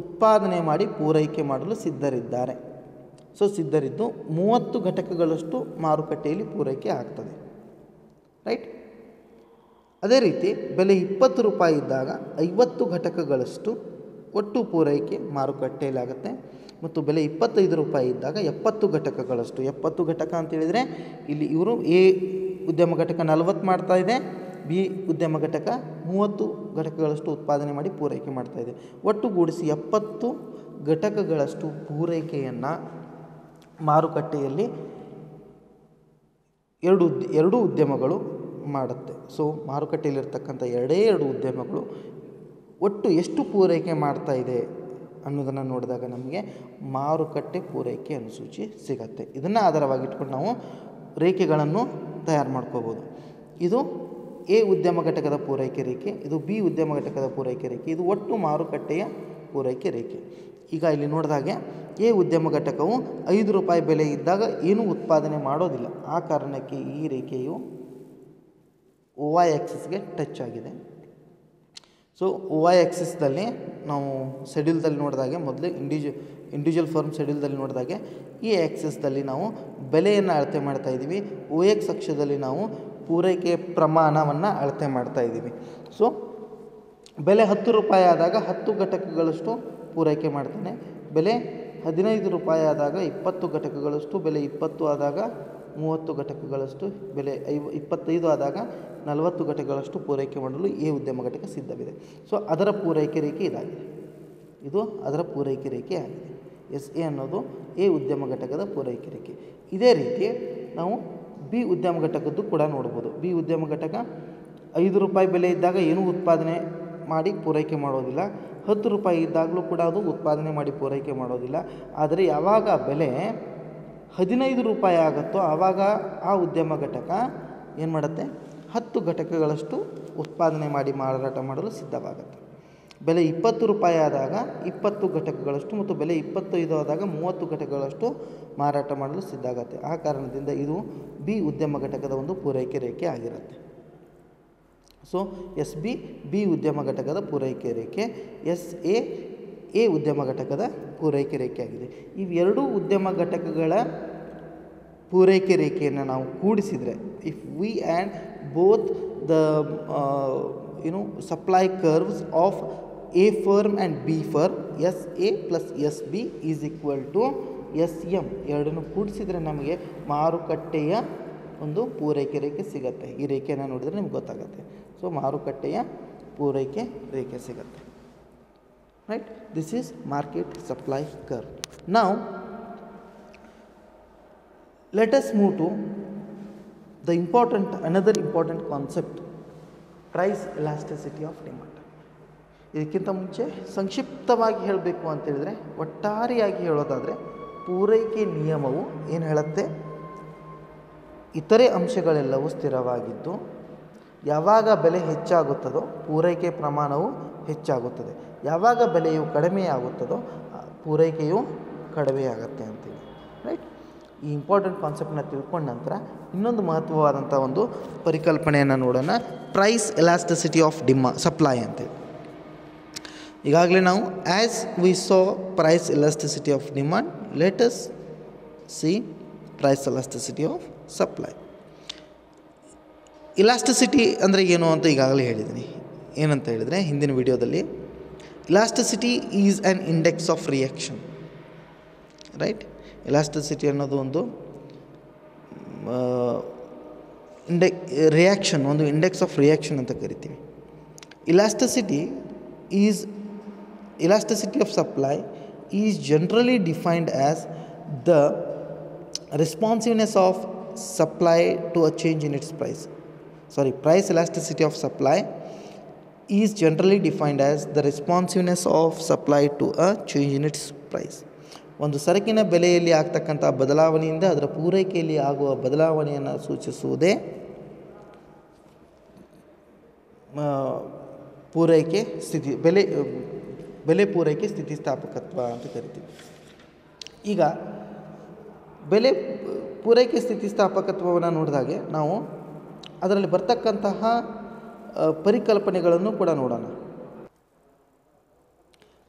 ಉತ್ಪಾದನೆ ಮಾಡಿ ಪೂರೈಕೆ ಮಾಡಲು ಸಿದ್ಧರಿದ್ದಾರೆ. ಸೊ ಸಿದ್ಧರಿದ್ದು 30 ಘಟಕಗಳಷ್ಟು ಮಾರುಕಟ್ಟೆಯಲ್ಲಿ ಪೂರೈಕೆ ಆಗ್ತದೆ, ರೈಟ್. ಅದೇ ರೀತಿ ಬೆಲೆ 20 ರೂಪಾಯಿ ಇದ್ದಾಗ 50 ಘಟಕಗಳಷ್ಟು ಒಟ್ಟು ಪೂರೈಕೆ ಮಾರುಕಟ್ಟೆಯಲ್ಲಿ ಆಗುತ್ತೆ. ಮತ್ತು ಬೆಲೆ 25 ರೂಪಾಯಿ ಇದ್ದಾಗ 70 ಘಟಕಗಳಷ್ಟು, 70 ಘಟಕ ಅಂತೇಳಿದರೆ ಇಲ್ಲಿ ಇವರು ಎ ಉದ್ಯಮ ಘಟಕ 40 ಮಾಡ್ತಾಯಿದೆ, ಬಿ ಉದ್ಯಮ ಘಟಕ 30 ಘಟಕಗಳಷ್ಟು ಉತ್ಪಾದನೆ ಮಾಡಿ ಪೂರೈಕೆ ಮಾಡ್ತಾಯಿದೆ. ಒಟ್ಟುಗೂಡಿಸಿ 70 ಘಟಕಗಳಷ್ಟು ಪೂರೈಕೆಯನ್ನು ಮಾರುಕಟ್ಟೆಯಲ್ಲಿ ಎರಡು ಉದ್ಯಮಗಳು ಮಾಡುತ್ತೆ. ಸೊ ಮಾರುಕಟ್ಟೆಯಲ್ಲಿರ್ತಕ್ಕಂಥ 2 ಉದ್ಯಮಗಳು ಒಟ್ಟು ಎಷ್ಟು ಪೂರೈಕೆ ಮಾಡ್ತಾಯಿದೆ ಅನ್ನೋದನ್ನು ನೋಡಿದಾಗ ನಮಗೆ ಮಾರುಕಟ್ಟೆ ಪೂರೈಕೆ ಅನುಸೂಚಿ ಸಿಗತ್ತೆ. ಇದನ್ನು ಆಧಾರವಾಗಿಟ್ಕೊಂಡು ನಾವು ರೇಖೆಗಳನ್ನು ತಯಾರು ಮಾಡ್ಕೋಬೋದು. ಇದು ಎ ಉದ್ಯಮ ಘಟಕದ ಪೂರೈಕೆ ರೇಖೆ, ಇದು ಬಿ ಉದ್ಯಮ ಘಟಕದ ಪೂರೈಕೆ ರೇಖೆ, ಇದು ಒಟ್ಟು ಮಾರುಕಟ್ಟೆಯ ಪೂರೈಕೆ ರೇಖೆ. ಈಗ ಇಲ್ಲಿ ನೋಡಿದಾಗೆ ಎ ಉದ್ಯಮ ಘಟಕವು 5 ರೂಪಾಯಿ ಬೆಲೆ ಇದ್ದಾಗ ಏನೂ ಉತ್ಪಾದನೆ ಮಾಡೋದಿಲ್ಲ. ಆ ಕಾರಣಕ್ಕೆ ಈ ರೇಖೆಯು OY ಆ್ಯಕ್ಸಿಸ್ಗೆ ಟಚ್ ಆಗಿದೆ. ಸೊ OY ಆ್ಯಕ್ಸಿಸ್ದಲ್ಲಿ ನಾವು ಶೆಡ್ಯೂಲ್ದಲ್ಲಿ ನೋಡಿದಾಗೆ ಮೊದಲು ಇಂಡಿವಿಜುವಲ್ ಫರ್ಮ್ ಶೆಡ್ಯೂಲ್ದಲ್ಲಿ ನೋಡಿದಾಗೆ ಈ ಆ್ಯಕ್ಸಿಸ್ದಲ್ಲಿ ನಾವು ಬೆಲೆಯನ್ನು ಅಳತೆ ಮಾಡ್ತಾ ಇದ್ದೀವಿ, OX ಅಕ್ಷದಲ್ಲಿ ನಾವು ಪೂರೈಕೆ ಪ್ರಮಾಣವನ್ನು ಅಳತೆ ಮಾಡ್ತಾ ಇದ್ದೀವಿ. ಸೊ ಬೆಲೆ 10 ರೂಪಾಯಿ ಆದಾಗ 10 ಘಟಕಗಳಷ್ಟು ಪೂರೈಕೆ ಮಾಡ್ತಾನೆ, ಬೆಲೆ 15 ರೂಪಾಯಿ ಆದಾಗ 20 ಘಟಕಗಳಷ್ಟು, ಬೆಲೆ 20 ಆದಾಗ 30 ಘಟಕಗಳಷ್ಟು, ಬೆಲೆ 25 ಆದಾಗ 40 ಘಟಕಗಳಷ್ಟು ಪೂರೈಕೆ ಮಾಡಲು ಎ ಉದ್ಯಮ ಘಟಕ ಸಿದ್ಧವಿದೆ. ಸೊ ಅದರ ಪೂರೈಕೆ ರೇಖೆ ಇದಾಗಿದೆ, ಇದು ಅದರ ಪೂರೈಕೆ ರೇಖೆ ಆಗಿದೆ. SA ಅನ್ನೋದು ಎ ಉದ್ಯಮ ಘಟಕದ ಪೂರೈಕೆ ರೇಖೆ. ಇದೇ ರೀತಿ ನಾವು ಬಿ ಉದ್ಯಮ ಘಟಕದ್ದು ಕೂಡ ನೋಡ್ಬೋದು. ಬಿ ಉದ್ಯಮ ಘಟಕ 5 ರೂಪಾಯಿ ಬೆಲೆ ಇದ್ದಾಗ ಏನೂ ಉತ್ಪಾದನೆ ಮಾಡಿ ಪೂರೈಕೆ ಮಾಡೋದಿಲ್ಲ, 10 ರೂಪಾಯಿ ಇದ್ದಾಗಲೂ ಕೂಡ ಅದು ಉತ್ಪಾದನೆ ಮಾಡಿ ಪೂರೈಕೆ ಮಾಡೋದಿಲ್ಲ. ಆದರೆ ಯಾವಾಗ ಬೆಲೆ 15 ರೂಪಾಯಿ ಆಗುತ್ತೋ ಆವಾಗ ಆ ಉದ್ಯಮ ಘಟಕ ಏನು ಮಾಡುತ್ತೆ, 10 ಘಟಕಗಳಷ್ಟು ಉತ್ಪಾದನೆ ಮಾಡಿ ಮಾರಾಟ ಮಾಡಲು ಸಿದ್ಧವಾಗುತ್ತೆ. ಬೆಲೆ 20 ರೂಪಾಯಿ ಆದಾಗ 20 ಘಟಕಗಳಷ್ಟು ಮತ್ತು ಬೆಲೆ 25 ಆದಾಗ 30 ಘಟಕಗಳಷ್ಟು ಮಾರಾಟ ಮಾಡಲು ಸಿದ್ಧ ಆಗುತ್ತೆ. ಆ ಕಾರಣದಿಂದ ಇದು ಬಿ ಉದ್ಯಮ ಘಟಕದ ಒಂದು ಪೂರೈಕೆ ರೇಖೆ ಆಗಿರುತ್ತೆ. ಸೊ SB ಬಿ ಉದ್ಯಮ ಘಟಕದ ಪೂರೈಕೆ ರೇಖೆ, SA ಎ ಉದ್ಯಮ ಘಟಕದ ಪೂರೈಕೆ ರೇಖೆ ಆಗಿದೆ. ಇವೆರಡೂ ಉದ್ಯಮ ಘಟಕಗಳ ಪೂರೈಕೆ ರೇಖೆಯನ್ನು ನಾವು ಕೂಡಿಸಿದರೆ, if we and both the supply curves of A firm and B firm, SA plus SB is equal to SM, ಎರಡನ್ನು ಕೂಡಿಸಿದರೆ ನಮಗೆ ಮಾರುಕಟ್ಟೆಯ ಒಂದು ಪೂರೈಕೆ ರೇಖೆ ಸಿಗುತ್ತೆ. ಈ ರೇಖೆಯನ್ನು ನೋಡಿದರೆ ನಿಮ್ಗೆ ಗೊತ್ತಾಗುತ್ತೆ. ಸೊ ಮಾರುಕಟ್ಟೆಯ ಪೂರೈಕೆ ರೇಖೆ ಸಿಗುತ್ತೆ. Right, this is market supply curve. ನಾವು let us move to the another important concept, price elasticity of demand. ಇದಕ್ಕಿಂತ ಮುಂಚೆ ಸಂಕ್ಷಿಪ್ತವಾಗಿ ಹೇಳಬೇಕು ಅಂತ ಹೇಳಿದ್ರೆ, ಒಟ್ಟಾರೆಯಾಗಿ ಹೇಳೋದಾದರೆ ಪೂರೈಕೆ ನಿಯಮವು ಏನು ಹೇಳುತ್ತೆ, ಇತರೆ ಅಂಶಗಳೆಲ್ಲವೂ ಸ್ಥಿರವಾಗಿದ್ದು ಯಾವಾಗ ಬೆಲೆ ಹೆಚ್ಚಾಗುತ್ತದೋ ಪೂರೈಕೆ ಪ್ರಮಾಣವು ಹೆಚ್ಚಾಗುತ್ತದೆ, ಯಾವಾಗ ಬೆಲೆಯು ಕಡಿಮೆಯಾಗುತ್ತದೋ ಪೂರೈಕೆಯು ಕಡಿಮೆಯಾಗುತ್ತೆ ಅಂತೇಳಿ. ರೈಟ್, ಈ ಇಂಪಾರ್ಟೆಂಟ್ ಕಾನ್ಸೆಪ್ಟನ್ನ ತಿಳ್ಕೊಂಡ ನಂತರ ಇನ್ನೊಂದು ಮಹತ್ವವಾದಂಥ ಒಂದು ಪರಿಕಲ್ಪನೆಯನ್ನು ನೋಡೋಣ, ಪ್ರೈಸ್ ಎಲಾಸ್ಟಿಸಿಟಿ ಆಫ್ ಸಪ್ಲೈ ಅಂತೇಳಿ. ಈಗಾಗಲೇ ನಾವು as we saw price elasticity of demand, let us see price elasticity of supply. Elasticity ಅಂದರೆ ಏನು ಅಂತ ಈಗಾಗಲೇ ಹೇಳಿದ್ದೀನಿ. ಏನಂತ ಹೇಳಿದರೆ ಹಿಂದಿನ ವಿಡಿಯೋದಲ್ಲಿ, elasticity is an index of reaction. Right, elasticity ಅನ್ನೋದು ಒಂದು ರಿಯಾಕ್ಷನ್, ಒಂದು ಇಂಡೆಕ್ಸ್ ಆಫ್ ರಿಯಾಕ್ಷನ್ ಅಂತ ಕರಿತೀವಿ. Elasticity of supply is generally defined as the responsiveness of supply to a change in its price. Price elasticity of supply is generally defined as the responsiveness of supply to a change in its price. ಒಂದು ಸರಕಿನ ಬೆಲೆಯಲ್ಲಿ ಆಗ್ತಕ್ಕಂಥ ಬದಲಾವಣೆಯಿಂದ ಅದರ ಪೂರೈಕೆಯಲ್ಲಿ ಆಗುವ ಬದಲಾವಣೆಯನ್ನು ಸೂಚಿಸುವುದೇ ಪೂರೈಕೆ ಸ್ಥಿತಿ ಬೆಲೆ ಪೂರೈಕೆ ಸ್ಥಿತಿಸ್ಥಾಪಕತ್ವ ಅಂತ ಕರಿತೀವಿ. ಈಗ ಬೆಲೆ ಪೂರೈಕೆ ಸ್ಥಿತಿಸ್ಥಾಪಕತ್ವವನ್ನು ನೋಡಿದಾಗೆ ನಾವು ಅದರಲ್ಲಿ ಬರ್ತಕ್ಕಂತಹ ಪರಿಕಲ್ಪನೆಗಳನ್ನು ಕೂಡ ನೋಡೋಣ.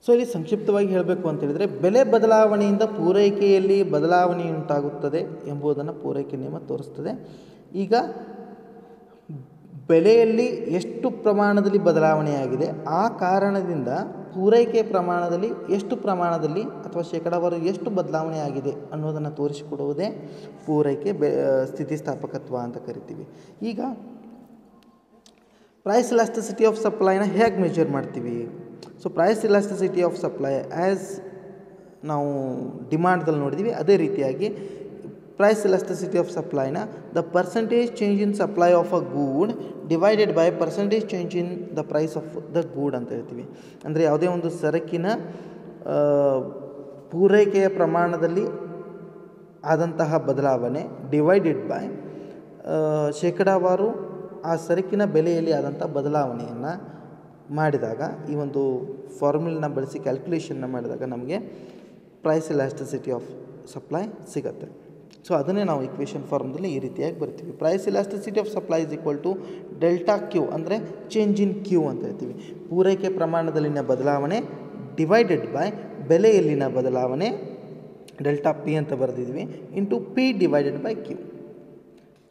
ಸೊ ಇಲ್ಲಿ ಸಂಕ್ಷಿಪ್ತವಾಗಿ ಹೇಳಬೇಕು ಅಂತ ಹೇಳಿದರೆ, ಬೆಲೆ ಬದಲಾವಣೆಯಿಂದ ಪೂರೈಕೆಯಲ್ಲಿ ಬದಲಾವಣೆಯುಂಟಾಗುತ್ತದೆ ಎಂಬುದನ್ನು ಪೂರೈಕೆ ನಿಯಮ ತೋರಿಸ್ತದೆ. ಈಗ ಬೆಲೆಯಲ್ಲಿ ಎಷ್ಟು ಪ್ರಮಾಣದಲ್ಲಿ ಬದಲಾವಣೆಯಾಗಿದೆ, ಆ ಕಾರಣದಿಂದ ಪೂರೈಕೆ ಪ್ರಮಾಣದಲ್ಲಿ ಎಷ್ಟು ಪ್ರಮಾಣದಲ್ಲಿ ಅಥವಾ ಶೇಕಡಾವಾರು ಎಷ್ಟು ಬದಲಾವಣೆ ಆಗಿದೆ ಅನ್ನೋದನ್ನು ತೋರಿಸಿಕೊಡುವುದೇ ಪೂರೈಕೆ ಸ್ಥಿತಿಸ್ಥಾಪಕತ್ವ ಅಂತ ಕರಿತೀವಿ. ಈಗ ಪ್ರೈಸ್ ಎಲಾಸ್ಟಿಸಿಟಿ ಆಫ್ ಸಪ್ಲೈನ ಹೇಗೆ ಮೆಜರ್ ಮಾಡ್ತೀವಿ? So price elasticity of supply as ನಾವು ಡಿಮಾಂಡ್ದಲ್ಲಿ ನೋಡಿದ್ದೀವಿ, ಅದೇ ರೀತಿಯಾಗಿ ಪ್ರೈಸ್ ಎಲಾಸ್ಟಿಸಿಟಿ ಆಫ್ ಸಪ್ಲೈನ the percentage change in supply of a good divided by percentage change in the price of the good ಅಂತ ಹೇಳ್ತೀವಿ. ಅಂದರೆ ಯಾವುದೇ ಒಂದು ಸರಕಿನ ಪೂರೈಕೆಯ ಪ್ರಮಾಣದಲ್ಲಿ ಆದಂತಹ ಬದಲಾವಣೆ ಡಿವೈಡೆಡ್ ಬೈ ಶೇಕಡಾವಾರು ಆ ಸರಕಿನ ಬೆಲೆಯಲ್ಲಿ ಆದಂಥ ಬದಲಾವಣೆಯನ್ನು ಮಾಡಿದಾಗ, ಈ ಒಂದು ಫಾರ್ಮುಲನ್ನ ಬಳಸಿ ಕ್ಯಾಲ್ಕುಲೇಷನ್ನ ಮಾಡಿದಾಗ ನಮಗೆ ಪ್ರೈಸ್ ಇಲಾಸ್ಟಿಸಿಟಿ ಆಫ್ ಸಪ್ಲೈ ಸಿಗುತ್ತೆ. ಸೊ ಅದನ್ನೇ ನಾವು ಇಕ್ವೇಷನ್ ಫಾರ್ಮ್ದಲ್ಲಿ ಈ ರೀತಿಯಾಗಿ ಬರ್ತೀವಿ. Price elasticity of supply is equal to delta Q, ಅಂದರೆ ಚೇಂಜ್ ಇನ್ ಕ್ಯೂ ಅಂತ ಹೇಳ್ತೀವಿ. ಪೂರೈಕೆ ಪ್ರಮಾಣದಲ್ಲಿನ ಬದಲಾವಣೆ ಡಿವೈಡೆಡ್ ಬೈ ಬೆಲೆಯಲ್ಲಿನ ಬದಲಾವಣೆ ಡೆಲ್ಟಾ ಪಿ ಅಂತ ಬರೆದಿದ್ವಿ, into P divided by Q.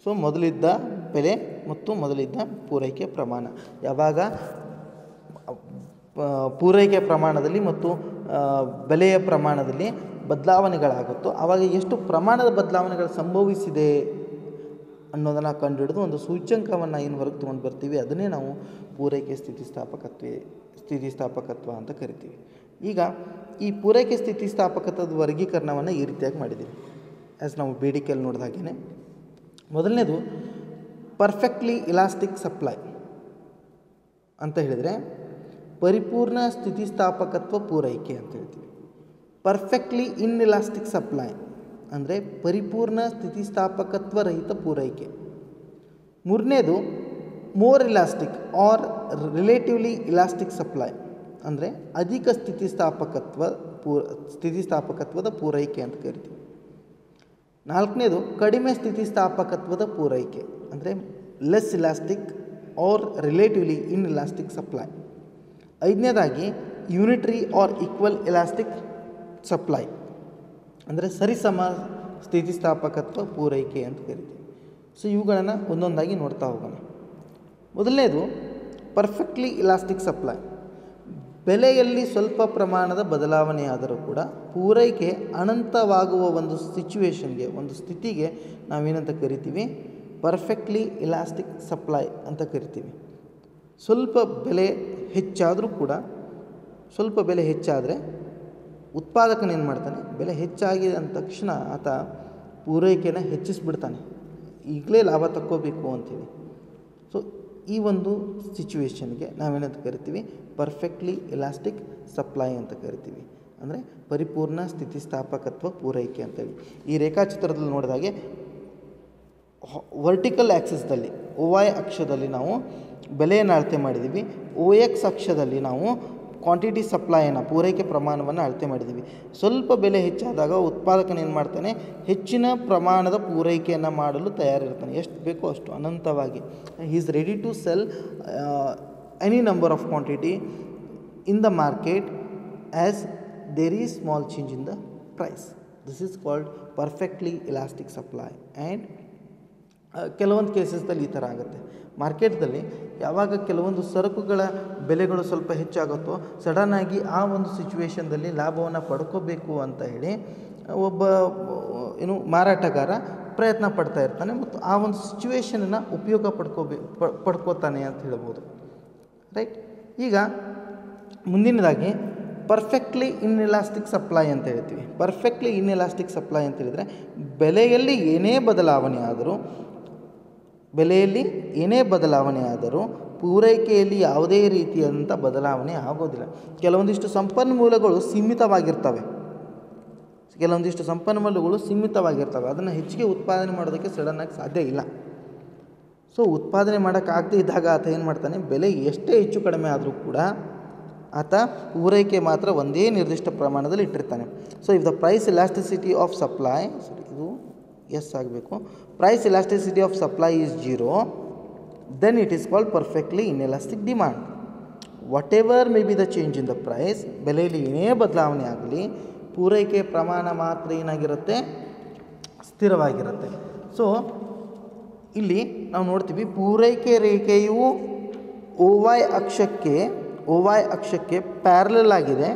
So ಮೊದಲಿದ್ದ ಬೆಲೆ ಮತ್ತು ಮೊದಲಿದ್ದ ಪೂರೈಕೆ ಪ್ರಮಾಣ, ಯಾವಾಗ ಪೂರೈಕೆ ಪ್ರಮಾಣದಲ್ಲಿ ಮತ್ತು ಬೆಲೆಯ ಪ್ರಮಾಣದಲ್ಲಿ ಬದಲಾವಣೆಗಳಾಗುತ್ತೋ ಆವಾಗ ಎಷ್ಟು ಪ್ರಮಾಣದ ಬದಲಾವಣೆಗಳು ಸಂಭವಿಸಿದೆ ಅನ್ನೋದನ್ನು ಕಂಡುಹಿಡಿದು ಒಂದು ಸೂಚ್ಯಂಕವನ್ನು ಏನು ಹೊರಗೆ ತೊಗೊಂಡು ಬರ್ತೀವಿ, ಅದನ್ನೇ ನಾವು ಪೂರೈಕೆ ಸ್ಥಿತಿಸ್ಥಾಪಕತ್ವ ಅಂತ ಕರಿತೀವಿ. ಈಗ ಈ ಪೂರೈಕೆ ಸ್ಥಿತಿಸ್ಥಾಪಕತ್ವದ ವರ್ಗೀಕರಣವನ್ನು ಈ ರೀತಿಯಾಗಿ ಮಾಡಿದ್ದೀವಿ. ಆ್ಯಸ್ ನಾವು ಬೇಡಿಕೆಯಲ್ಲಿ ನೋಡಿದ ಹಾಗೆಯೇ ಮೊದಲನೇದು ಪರ್ಫೆಕ್ಟ್ಲಿ ಇಲಾಸ್ಟಿಕ್ ಸಪ್ಲೈ ಅಂತ ಹೇಳಿದರೆ ಪರಿಪೂರ್ಣ ಸ್ಥಿತಿಸ್ಥಾಪಕತ್ವ ಪೂರೈಕೆ ಅಂತ ಹೇಳ್ತೀವಿ. ಪರ್ಫೆಕ್ಟ್ಲಿ ಇನ್ಇಲಾಸ್ಟಿಕ್ ಸಪ್ಲೈ ಅಂದರೆ ಪರಿಪೂರ್ಣ ಸ್ಥಿತಿಸ್ಥಾಪಕತ್ವ ರಹಿತ ಪೂರೈಕೆ. ಮೂರನೇದು more elastic or relatively elastic supply ಅಂದರೆ ಅಧಿಕ ಸ್ಥಿತಿಸ್ಥಾಪಕತ್ವದ ಪೂರೈಕೆ ಅಂತ ಕರಿತೀವಿ. ನಾಲ್ಕನೇದು ಕಡಿಮೆ ಸ್ಥಿತಿಸ್ಥಾಪಕತ್ವದ ಪೂರೈಕೆ ಅಂದರೆ less elastic or relatively inelastic supply. ಐದನೇದಾಗಿ unitary or equal elastic supply ಅಂದರೆ ಸರಿಸಮ ಸ್ಥಿತಿಸ್ಥಾಪಕತ್ವ ಪೂರೈಕೆ ಅಂತ ಕರಿತೀವಿ. ಸೊ ಇವುಗಳನ್ನು ಒಂದೊಂದಾಗಿ ನೋಡ್ತಾ ಹೋಗೋಣ. ಮೊದಲನೇದು ಪರ್ಫೆಕ್ಟ್ಲಿ ಇಲಾಸ್ಟಿಕ್ ಸಪ್ಲೈ. ಬೆಲೆಯಲ್ಲಿ ಸ್ವಲ್ಪ ಪ್ರಮಾಣದ ಬದಲಾವಣೆಯಾದರೂ ಕೂಡ ಪೂರೈಕೆ ಅನಂತವಾಗುವ ಒಂದು ಸಿಚುವೇಷನ್ಗೆ, ಒಂದು ಸ್ಥಿತಿಗೆ ನಾವೇನಂತ ಕರಿತೀವಿ, ಪರ್ಫೆಕ್ಟ್ಲಿ ಇಲಾಸ್ಟಿಕ್ ಸಪ್ಲೈ ಅಂತ ಕರಿತೀವಿ. ಸ್ವಲ್ಪ ಬೆಲೆ ಹೆಚ್ಚಾದರೂ ಕೂಡ, ಸ್ವಲ್ಪ ಬೆಲೆ ಹೆಚ್ಚಾದರೆ ಉತ್ಪಾದಕನೇನು ಮಾಡ್ತಾನೆ, ಬೆಲೆ ಹೆಚ್ಚಾಗಿದೆ ಅಂದ ತಕ್ಷಣ ಆತ ಪೂರೈಕೆನ ಹೆಚ್ಚಿಸ್ಬಿಡ್ತಾನೆ, ಈಗಲೇ ಲಾಭ ತಕ್ಕೋಬೇಕು ಅಂತೀವಿ. ಸೊ ಈ ಒಂದು ಸಿಚುವೇಷನ್ಗೆ ನಾವೇನಂತ ಕರಿತೀವಿ, ಪರ್ಫೆಕ್ಟ್ಲಿ ಇಲಾಸ್ಟಿಕ್ ಸಪ್ಲೈ ಅಂತ ಕರಿತೀವಿ. ಅಂದರೆ ಪರಿಪೂರ್ಣ ಸ್ಥಿತಿಸ್ಥಾಪಕತ್ವ ಪೂರೈಕೆ ಅಂತೇಳಿ. ಈ ರೇಖಾಚಿತ್ರದಲ್ಲಿ ನೋಡಿದಾಗೆ ವರ್ಟಿಕಲ್ ಆ್ಯಕ್ಸಿಸ್ದಲ್ಲಿ OY ಅಕ್ಷದಲ್ಲಿ ನಾವು ಬೆಲೆಯನ್ನು ಅಳತೆ ಮಾಡಿದ್ದೀವಿ, OX ಅಕ್ಷದಲ್ಲಿ ನಾವು ಕ್ವಾಂಟಿಟಿ ಸಪ್ಲೈಯನ್ನು, ಪೂರೈಕೆ ಪ್ರಮಾಣವನ್ನು ಅಳತೆ ಮಾಡಿದ್ದೀವಿ. ಸ್ವಲ್ಪ ಬೆಲೆ ಹೆಚ್ಚಾದಾಗ ಉತ್ಪಾದಕನೇನು ಮಾಡ್ತಾನೆ, ಹೆಚ್ಚಿನ ಪ್ರಮಾಣದ ಪೂರೈಕೆಯನ್ನು ಮಾಡಲು ತಯಾರಿರ್ತಾನೆ, ಎಷ್ಟು ಬೇಕೋ ಅಷ್ಟು ಅನಂತವಾಗಿ. He is ready to sell any number of quantity in the market as there is small change in the price. This is called perfectly elastic supply. And ಕೆಲವೊಂದು ಕೇಸಸ್ದಲ್ಲಿ ಈ ಥರ ಆಗುತ್ತೆ. ಮಾರ್ಕೆಟ್ದಲ್ಲಿ ಯಾವಾಗ ಕೆಲವೊಂದು ಸರಕುಗಳ ಬೆಲೆಗಳು ಸ್ವಲ್ಪ ಹೆಚ್ಚಾಗುತ್ತೋ ಸಡನ್ನಾಗಿ ಆ ಒಂದು ಸಿಚುವೇಷನ್ದಲ್ಲಿ ಲಾಭವನ್ನು ಪಡ್ಕೋಬೇಕು ಅಂತ ಹೇಳಿ ಒಬ್ಬ ಮಾರಾಟಗಾರ ಪ್ರಯತ್ನ ಪಡ್ತಾ ಇರ್ತಾನೆ ಮತ್ತು ಆ ಒಂದು ಸಿಚುವೇಷನನ್ನು ಉಪಯೋಗ ಪಡ್ಕೋತಾನೆ ಅಂತ ಹೇಳ್ಬೋದು. ರೈಟ್. ಈಗ ಮುಂದಿನದಾಗಿ ಪರ್ಫೆಕ್ಟ್ಲಿ ಇನ್ಇಲಾಸ್ಟಿಕ್ ಸಪ್ಲೈ ಅಂತ ಹೇಳ್ತೀವಿ. ಪರ್ಫೆಕ್ಟ್ಲಿ ಇನ್ಇಲಾಸ್ಟಿಕ್ ಸಪ್ಲೈ ಅಂತ ಹೇಳಿದರೆ ಬೆಲೆಯಲ್ಲಿ ಏನೇ ಬದಲಾವಣೆ ಆದರೂ ಪೂರೈಕೆಯಲ್ಲಿ ಯಾವುದೇ ರೀತಿಯಾದಂಥ ಬದಲಾವಣೆ ಆಗೋದಿಲ್ಲ. ಕೆಲವೊಂದಿಷ್ಟು ಸಂಪನ್ಮೂಲಗಳು ಸೀಮಿತವಾಗಿರ್ತವೆ, ಅದನ್ನು ಹೆಚ್ಚಿಗೆ ಉತ್ಪಾದನೆ ಮಾಡೋದಕ್ಕೆ ಸಡನ್ನಾಗಿ ಸಾಧ್ಯ ಇಲ್ಲ. ಸೊ ಉತ್ಪಾದನೆ ಮಾಡೋಕ್ಕಾಗದೇ ಇದ್ದಾಗ ಆತ ಏನು ಮಾಡ್ತಾನೆ, ಬೆಲೆ ಎಷ್ಟೇ ಹೆಚ್ಚು ಕಡಿಮೆ ಆದರೂ ಕೂಡ ಆತ ಪೂರೈಕೆ ಮಾತ್ರ ಒಂದೇ ನಿರ್ದಿಷ್ಟ ಪ್ರಮಾಣದಲ್ಲಿ ಇಟ್ಟಿರ್ತಾನೆ. So if the price elasticity of supply, ಇದು ಎಸ್ ಆಗಬೇಕು, price elasticity of supply is 0, then it is called perfectly inelastic demand. Whatever may be the change in the price, ಬೆಲೆಯಲ್ಲಿ ಏನೇ ಬದಲಾವಣೆ ಆಗಲಿ ಪೂರೈಕೆ ಪ್ರಮಾಣ ಮಾತ್ರ ಏನಾಗಿರುತ್ತೆ, ಸ್ಥಿರವಾಗಿರುತ್ತೆ. ಸೊ ಇಲ್ಲಿ ನಾವು ನೋಡ್ತೀವಿ ಪೂರೈಕೆ ರೇಖೆಯು OY ಅಕ್ಷಕ್ಕೆ ಪ್ಯಾರಲಲ್ ಆಗಿದೆ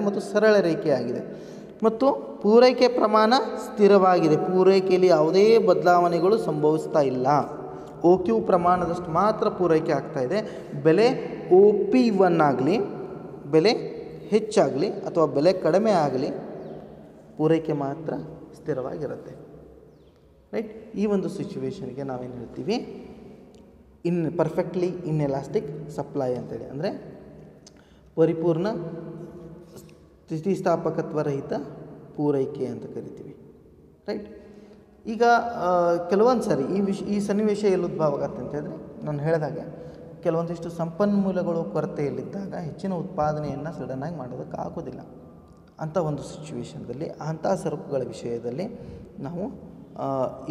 ಮತ್ತು ಸರಳ ರೇಖೆಯಾಗಿದೆ ಮತ್ತು ಪೂರೈಕೆ ಪ್ರಮಾಣ ಸ್ಥಿರವಾಗಿದೆ. ಪೂರೈಕೆಯಲ್ಲಿ ಯಾವುದೇ ಬದಲಾವಣೆಗಳು ಸಂಭವಿಸ್ತಾ ಇಲ್ಲ. OQ ಪ್ರಮಾಣದಷ್ಟು ಮಾತ್ರ ಪೂರೈಕೆ ಆಗ್ತಾಯಿದೆ. ಬೆಲೆ OP1 ಆಗಲಿ, ಬೆಲೆ ಹೆಚ್ಚಾಗಲಿ ಅಥವಾ ಬೆಲೆ ಕಡಿಮೆ ಆಗಲಿ, ಪೂರೈಕೆ ಮಾತ್ರ ಸ್ಥಿರವಾಗಿರುತ್ತೆ. ರೈಟ್. ಈ ಒಂದು ಸಿಚುವೇಷನ್ಗೆ ನಾವೇನು ಹೇಳ್ತೀವಿ, ಪರ್ಫೆಕ್ಟ್ಲಿ ಇನ್ಎಲಾಸ್ಟಿಕ್ ಸಪ್ಲೈ ಅಂತೇಳಿ. ಅಂದರೆ ಪರಿಪೂರ್ಣ ಸ್ಥಿತಿಸ್ಥಾಪಕತ್ವ ರಹಿತ ಪೂರೈಕೆ ಅಂತ ಕರಿತೀವಿ. ರೈಟ್. ಈಗ ಕೆಲವೊಂದು ಸಾರಿ ಈ ಸನ್ನಿವೇಶ ಎಲ್ಲಿ ಉದ್ಭವ ಆಗತ್ತೆ ಅಂತ ಹೇಳಿದ್ರೆ, ನಾನು ಹೇಳಿದಾಗೆ ಕೆಲವೊಂದಿಷ್ಟು ಸಂಪನ್ಮೂಲಗಳು ಕೊರತೆಯಲ್ಲಿದ್ದಾಗ ಹೆಚ್ಚಿನ ಉತ್ಪಾದನೆಯನ್ನು ಸಡನ್ನಾಗಿ ಮಾಡೋದಕ್ಕಾಗೋದಿಲ್ಲ. ಅಂಥ ಒಂದು ಸಿಚುವೇಷನ್ದಲ್ಲಿ, ಅಂಥ ಸರಕುಗಳ ವಿಷಯದಲ್ಲಿ ನಾವು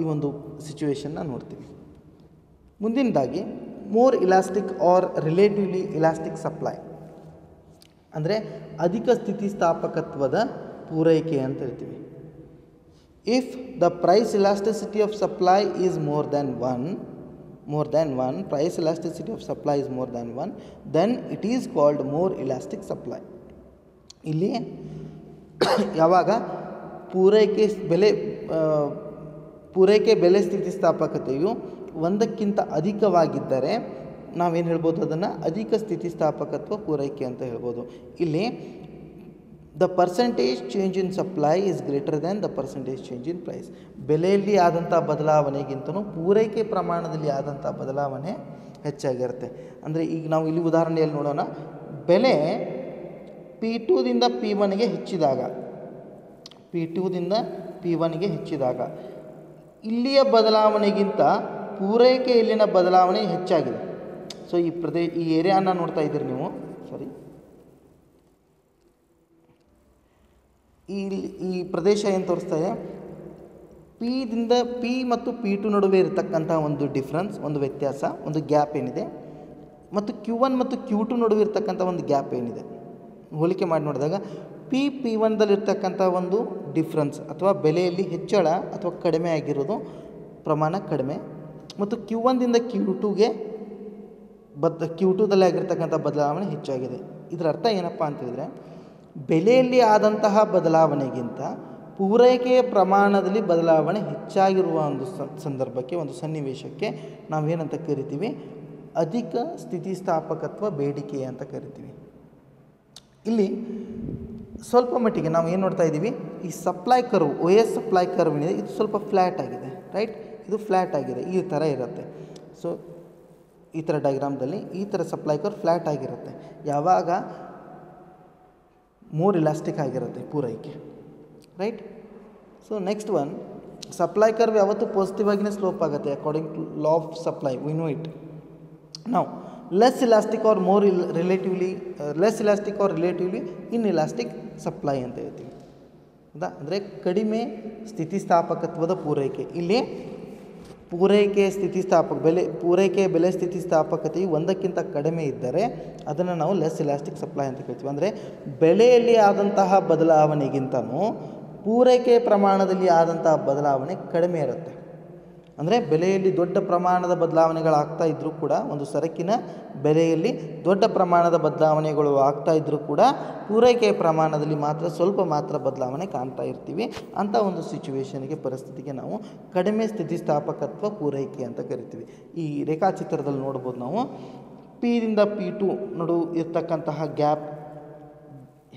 ಈ ಒಂದು ಸಿಚುವೇಷನ್ನ ನೋಡ್ತೀವಿ. ಮುಂದಿನದಾಗಿ more elastic or relatively elastic supply, ಅಂದರೆ ಅಧಿಕ ಸ್ಥಿತಿಸ್ಥಾಪಕತ್ವದ ಪೂರೈಕೆ ಅಂತ ಹೇಳ್ತೀವಿ. If the price elasticity of supply is more than one, price elasticity of supply is more than one, then it is called more elastic supply. ಇಲ್ಲಿ ಯಾವಾಗ ಪೂರೈಕೆ ಬೆಲೆ ಸ್ಥಿತಿಸ್ಥಾಪಕತೆಯು ಒಂದಕ್ಕಿಂತ ಅಧಿಕವಾಗಿದ್ದರೆ ನಾವೇನು ಹೇಳ್ಬೋದು, ಅದನ್ನು ಅಧಿಕ ಸ್ಥಿತಿಸ್ಥಾಪಕತ್ವ ಪೂರೈಕೆ ಅಂತ ಹೇಳ್ಬೋದು. ಇಲ್ಲಿ the percentage change in supply is greater than the percentage change in price. ಬೆಲೆಯಲ್ಲಿ ಆದಂಥ ಬದಲಾವಣೆಗಿಂತಲೂ ಪೂರೈಕೆ ಪ್ರಮಾಣದಲ್ಲಿ ಆದಂಥ ಬದಲಾವಣೆ ಹೆಚ್ಚಾಗಿರುತ್ತೆ. ಅಂದರೆ ಈಗ ನಾವು ಇಲ್ಲಿ ಉದಾಹರಣೆಯಲ್ಲಿ ನೋಡೋಣ. ಬೆಲೆ P2ದಿಂದ P1ಗೆ ಹೆಚ್ಚಿದಾಗ ಇಲ್ಲಿಯ ಬದಲಾವಣೆಗಿಂತ ಪೂರೈಕೆಯಲ್ಲಿನ ಬದಲಾವಣೆ ಹೆಚ್ಚಾಗಿದೆ. ಸೊ ಈ ಏರಿಯಾನ ನೋಡ್ತಾ ಇದ್ದೀರಿ ನೀವು, ಈ ಪ್ರದೇಶ ಏನು ತೋರಿಸ್ತಾ ಇದೆ, P ಮತ್ತು P2 ನಡುವೆ ಇರತಕ್ಕಂಥ ಒಂದು ಡಿಫ್ರೆನ್ಸ್, ಒಂದು ವ್ಯತ್ಯಾಸ, ಒಂದು ಗ್ಯಾಪ್ ಏನಿದೆ, ಮತ್ತು Q1 ಮತ್ತು Q2 ನಡುವೆ ಇರತಕ್ಕಂಥ ಒಂದು ಗ್ಯಾಪ್ ಏನಿದೆ, ಹೋಲಿಕೆ ಮಾಡಿ ನೋಡಿದಾಗ P1ದಲ್ಲಿರ್ತಕ್ಕಂಥ ಒಂದು ಡಿಫ್ರೆನ್ಸ್ ಅಥವಾ ಬೆಲೆಯಲ್ಲಿ ಹೆಚ್ಚಳ ಅಥವಾ ಕಡಿಮೆ ಆಗಿರೋದು ಪ್ರಮಾಣ ಕಡಿಮೆ, ಮತ್ತು Q1ದಿಂದ Q2ದಲ್ಲಿ ಆಗಿರ್ತಕ್ಕಂಥ ಬದಲಾವಣೆ ಹೆಚ್ಚಾಗಿದೆ. ಇದರ ಅರ್ಥ ಏನಪ್ಪ ಅಂತೇಳಿದರೆ, ಬೆಲೆಯಲ್ಲಿ ಆದಂತಹ ಬದಲಾವಣೆಗಿಂತ ಪೂರೈಕೆಯ ಪ್ರಮಾಣದಲ್ಲಿ ಬದಲಾವಣೆ ಹೆಚ್ಚಾಗಿರುವ ಒಂದು ಸಂದರ್ಭಕ್ಕೆ, ಒಂದು ಸನ್ನಿವೇಶಕ್ಕೆ ನಾವೇನಂತ ಕರಿತೀವಿ, ಅಧಿಕ ಸ್ಥಿತಿಸ್ಥಾಪಕತ್ವ ಬೇಡಿಕೆ ಅಂತ ಕರಿತೀವಿ. ಇಲ್ಲಿ ಸ್ವಲ್ಪ ಮಟ್ಟಿಗೆ ನಾವು ಏನು ನೋಡ್ತಾ ಇದ್ದೀವಿ, ಈ supply curve, OS supply curve ಏನಿದೆ ಇದು ಸ್ವಲ್ಪ ಫ್ಲ್ಯಾಟ್ ಆಗಿದೆ. ರೈಟ್, ಇದು ಫ್ಲ್ಯಾಟ್ ಆಗಿದೆ, ಈ ಥರ ಇರುತ್ತೆ. ಸೊ ಈ ಥರ ಡಯಾಗ್ರಾಮ್ದಲ್ಲಿ ಈ ಥರ ಸಪ್ಲೈ ಕರ್ವ್ ಫ್ಲ್ಯಾಟ್ ಆಗಿರುತ್ತೆ. ಯಾವಾಗ ಮೋರ್ ಇಲಾಸ್ಟಿಕ್ ಆಗಿರುತ್ತೆ ಪೂರೈಕೆ. Right. So next one, supply curve ಯಾವತ್ತೂ ಪಾಸಿಟಿವ್ ಆಗಿನೇ ಸ್ಲೋಪ್ ಆಗುತ್ತೆ according to law of supply, we know it. ನಾವು less elastic or relatively inelastic supply ಅಂತ ಹೇಳ್ತೀವಿ. ಹೌದಾ? ಅಂದರೆ ಕಡಿಮೆ ಸ್ಥಿತಿಸ್ಥಾಪಕತ್ವದ ಪೂರೈಕೆ. ಇಲ್ಲಿ ಪೂರೈಕೆ ಬೆಲೆ ಸ್ಥಿತಿಸ್ಥಾಪಕತೆಯು ಒಂದಕ್ಕಿಂತ ಕಡಿಮೆ ಇದ್ದರೆ ಅದನ್ನು ನಾವು ಲೆಸ್ ಇಲಾಸ್ಟಿಕ್ ಸಪ್ಲೈ ಅಂತ ಕರಿತೀವಿ. ಅಂದರೆ ಬೆಲೆಯಲ್ಲಿ ಆದಂತಹ ಬದಲಾವಣೆಗಿಂತನೂ ಪೂರೈಕೆ ಪ್ರಮಾಣದಲ್ಲಿ ಆದಂತಹ ಬದಲಾವಣೆ ಕಡಿಮೆ ಇರುತ್ತೆ. ಅಂದರೆ ಬೆಲೆಯಲ್ಲಿ ದೊಡ್ಡ ಪ್ರಮಾಣದ ಬದಲಾವಣೆಗಳಾಗ್ತಾ ಇದ್ದರೂ ಕೂಡ, ಒಂದು ಸರಕಿನ ಬೆಲೆಯಲ್ಲಿ ದೊಡ್ಡ ಪ್ರಮಾಣದ ಬದಲಾವಣೆಗಳು ಆಗ್ತಾ ಇದ್ದರೂ ಕೂಡ ಪೂರೈಕೆಯ ಪ್ರಮಾಣದಲ್ಲಿ ಸ್ವಲ್ಪ ಮಾತ್ರ ಬದಲಾವಣೆ ಕಾಣ್ತಾ ಇರ್ತೀವಿ. ಅಂಥ ಒಂದು ಸಿಚುವೇಷನ್ಗೆ, ಪರಿಸ್ಥಿತಿಗೆ ನಾವು ಕಡಿಮೆ ಸ್ಥಿತಿಸ್ಥಾಪಕತ್ವ ಪೂರೈಕೆ ಅಂತ ಕರಿತೀವಿ. ಈ ರೇಖಾಚಿತ್ರದಲ್ಲಿ ನೋಡ್ಬೋದು ನಾವು, Pದಿಂದ P2 ನಡುವೆ ಇರ್ತಕ್ಕಂತಹ ಗ್ಯಾಪ್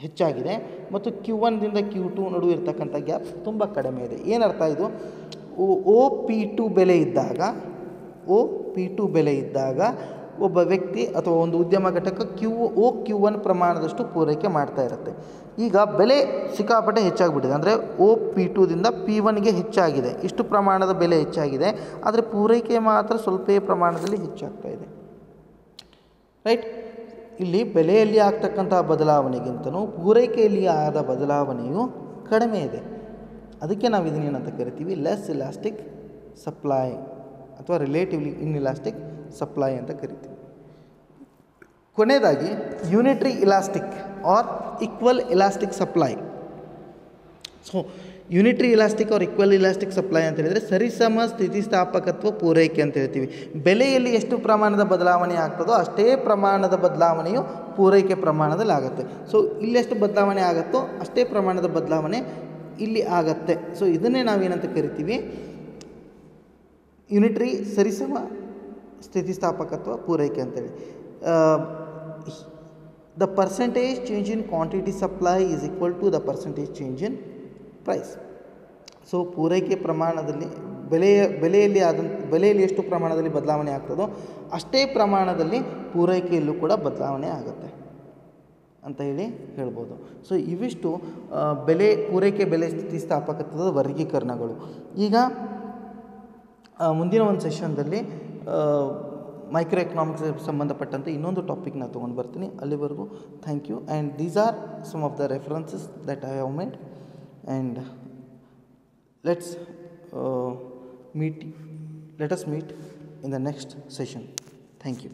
ಹೆಚ್ಚಾಗಿದೆ ಮತ್ತು Q1ದಿಂದ Q2 ನಡುವೆ ಇರ್ತಕ್ಕಂಥ ಗ್ಯಾಪ್ ತುಂಬ ಕಡಿಮೆ ಇದೆ. ಏನರ್ಥ ಇದು? OP2 ಬೆಲೆ ಇದ್ದಾಗ ಒಬ್ಬ ವ್ಯಕ್ತಿ ಅಥವಾ ಒಂದು ಉದ್ಯಮ ಘಟಕ Q1 ಪ್ರಮಾಣದಷ್ಟು ಪೂರೈಕೆ ಮಾಡ್ತಾ ಇರುತ್ತೆ. ಈಗ ಬೆಲೆ ಸಿಕ್ಕಾಪಟ್ಟೆ ಹೆಚ್ಚಾಗಿಬಿಟ್ಟಿದೆ, ಅಂದರೆ OP2ದಿಂದ P1ಗೆ ಹೆಚ್ಚಾಗಿದೆ, ಇಷ್ಟು ಪ್ರಮಾಣದ ಬೆಲೆ ಹೆಚ್ಚಾಗಿದೆ, ಆದರೆ ಪೂರೈಕೆ ಮಾತ್ರ ಸ್ವಲ್ಪ ಪ್ರಮಾಣದಲ್ಲಿ ಹೆಚ್ಚಾಗ್ತಾ ಇದೆ. ರೈಟ್. ಇಲ್ಲಿ ಬೆಲೆಯಲ್ಲಿ ಆಗ್ತಕ್ಕಂಥ ಬದಲಾವಣೆಗಿಂತಲೂ ಪೂರೈಕೆಯಲ್ಲಿ ಆದ ಬದಲಾವಣೆಯು ಕಡಿಮೆ ಇದೆ. ಅದಕ್ಕೆ ನಾವು ಇದನ್ನೇನಂತ ಕರಿತೀವಿ, ಲೆಸ್ ಇಲಾಸ್ಟಿಕ್ ಸಪ್ಲೈ ಅಥವಾ ರಿಲೇಟಿವ್ಲಿ ಇನ್ಇಲಾಸ್ಟಿಕ್ ಸಪ್ಲೈ ಅಂತ ಕರಿತೀವಿ. ಕೊನೆಯದಾಗಿ unitary elastic or equal elastic supply. So unitary elastic or equal elastic supply ಅಂತ ಹೇಳಿದರೆ ಸರಿಸಮ ಸ್ಥಿತಿಸ್ಥಾಪಕತ್ವ ಪೂರೈಕೆ ಅಂತ ಹೇಳ್ತೀವಿ. ಬೆಲೆಯಲ್ಲಿ ಎಷ್ಟು ಪ್ರಮಾಣದ ಬದಲಾವಣೆ ಆಗ್ತದೋ ಅಷ್ಟೇ ಪ್ರಮಾಣದ ಬದಲಾವಣೆಯು ಪೂರೈಕೆ ಪ್ರಮಾಣದಲ್ಲಿ ಆಗುತ್ತೆ. ಸೊ ಇಲ್ಲೆಷ್ಟು ಬದಲಾವಣೆ ಆಗುತ್ತೋ ಅಷ್ಟೇ ಪ್ರಮಾಣದ ಬದಲಾವಣೆ ಇಲ್ಲಿ ಆಗತ್ತೆ. ಸೊ ಇದನ್ನೇ ನಾವೇನಂತ ಕರಿತೀವಿ, ಯೂನಿಟ್ರಿ ಸರಿಸಮ ಸ್ಥಿತಿಸ್ಥಾಪಕತ್ವ ಪೂರೈಕೆ ಅಂತೇಳಿ. The percentage change in quantity supply is equal to the percentage change in price. So ಪೂರೈಕೆ ಪ್ರಮಾಣದಲ್ಲಿ ಬೆಲೆಯಲ್ಲಿ ಎಷ್ಟು ಪ್ರಮಾಣದಲ್ಲಿ ಬದಲಾವಣೆ ಆಗ್ತದೋ ಅಷ್ಟೇ ಪ್ರಮಾಣದಲ್ಲಿ ಪೂರೈಕೆಯಲ್ಲೂ ಕೂಡ ಬದಲಾವಣೆ ಆಗುತ್ತೆ. ಅಂತ ಹೇಳಿ ಹೇಳ್ಬೋದು. ಸೊ ಇವಿಷ್ಟು ಬೆಲೆ ಪೂರೈಕೆ ಬೆಲೆ ಸ್ಥಿತಿಸ್ಥಾಪಕತ್ವದ ವರ್ಗೀಕರಣಗಳು. ಈಗ ಮುಂದಿನ ಒಂದು ಸೆಷನ್ದಲ್ಲಿ ಮೈಕ್ರೋ ಎಕನಾಮಿಕ್ಸ್ ಸಂಬಂಧಪಟ್ಟಂತೆ ಇನ್ನೊಂದು ಟಾಪಿಕ್ನ ತೊಗೊಂಡು ಬರ್ತೀನಿ. ಅಲ್ಲಿವರೆಗೂ thank you. And these are some of the references that I have made. And let us meet in the next session. Thank you.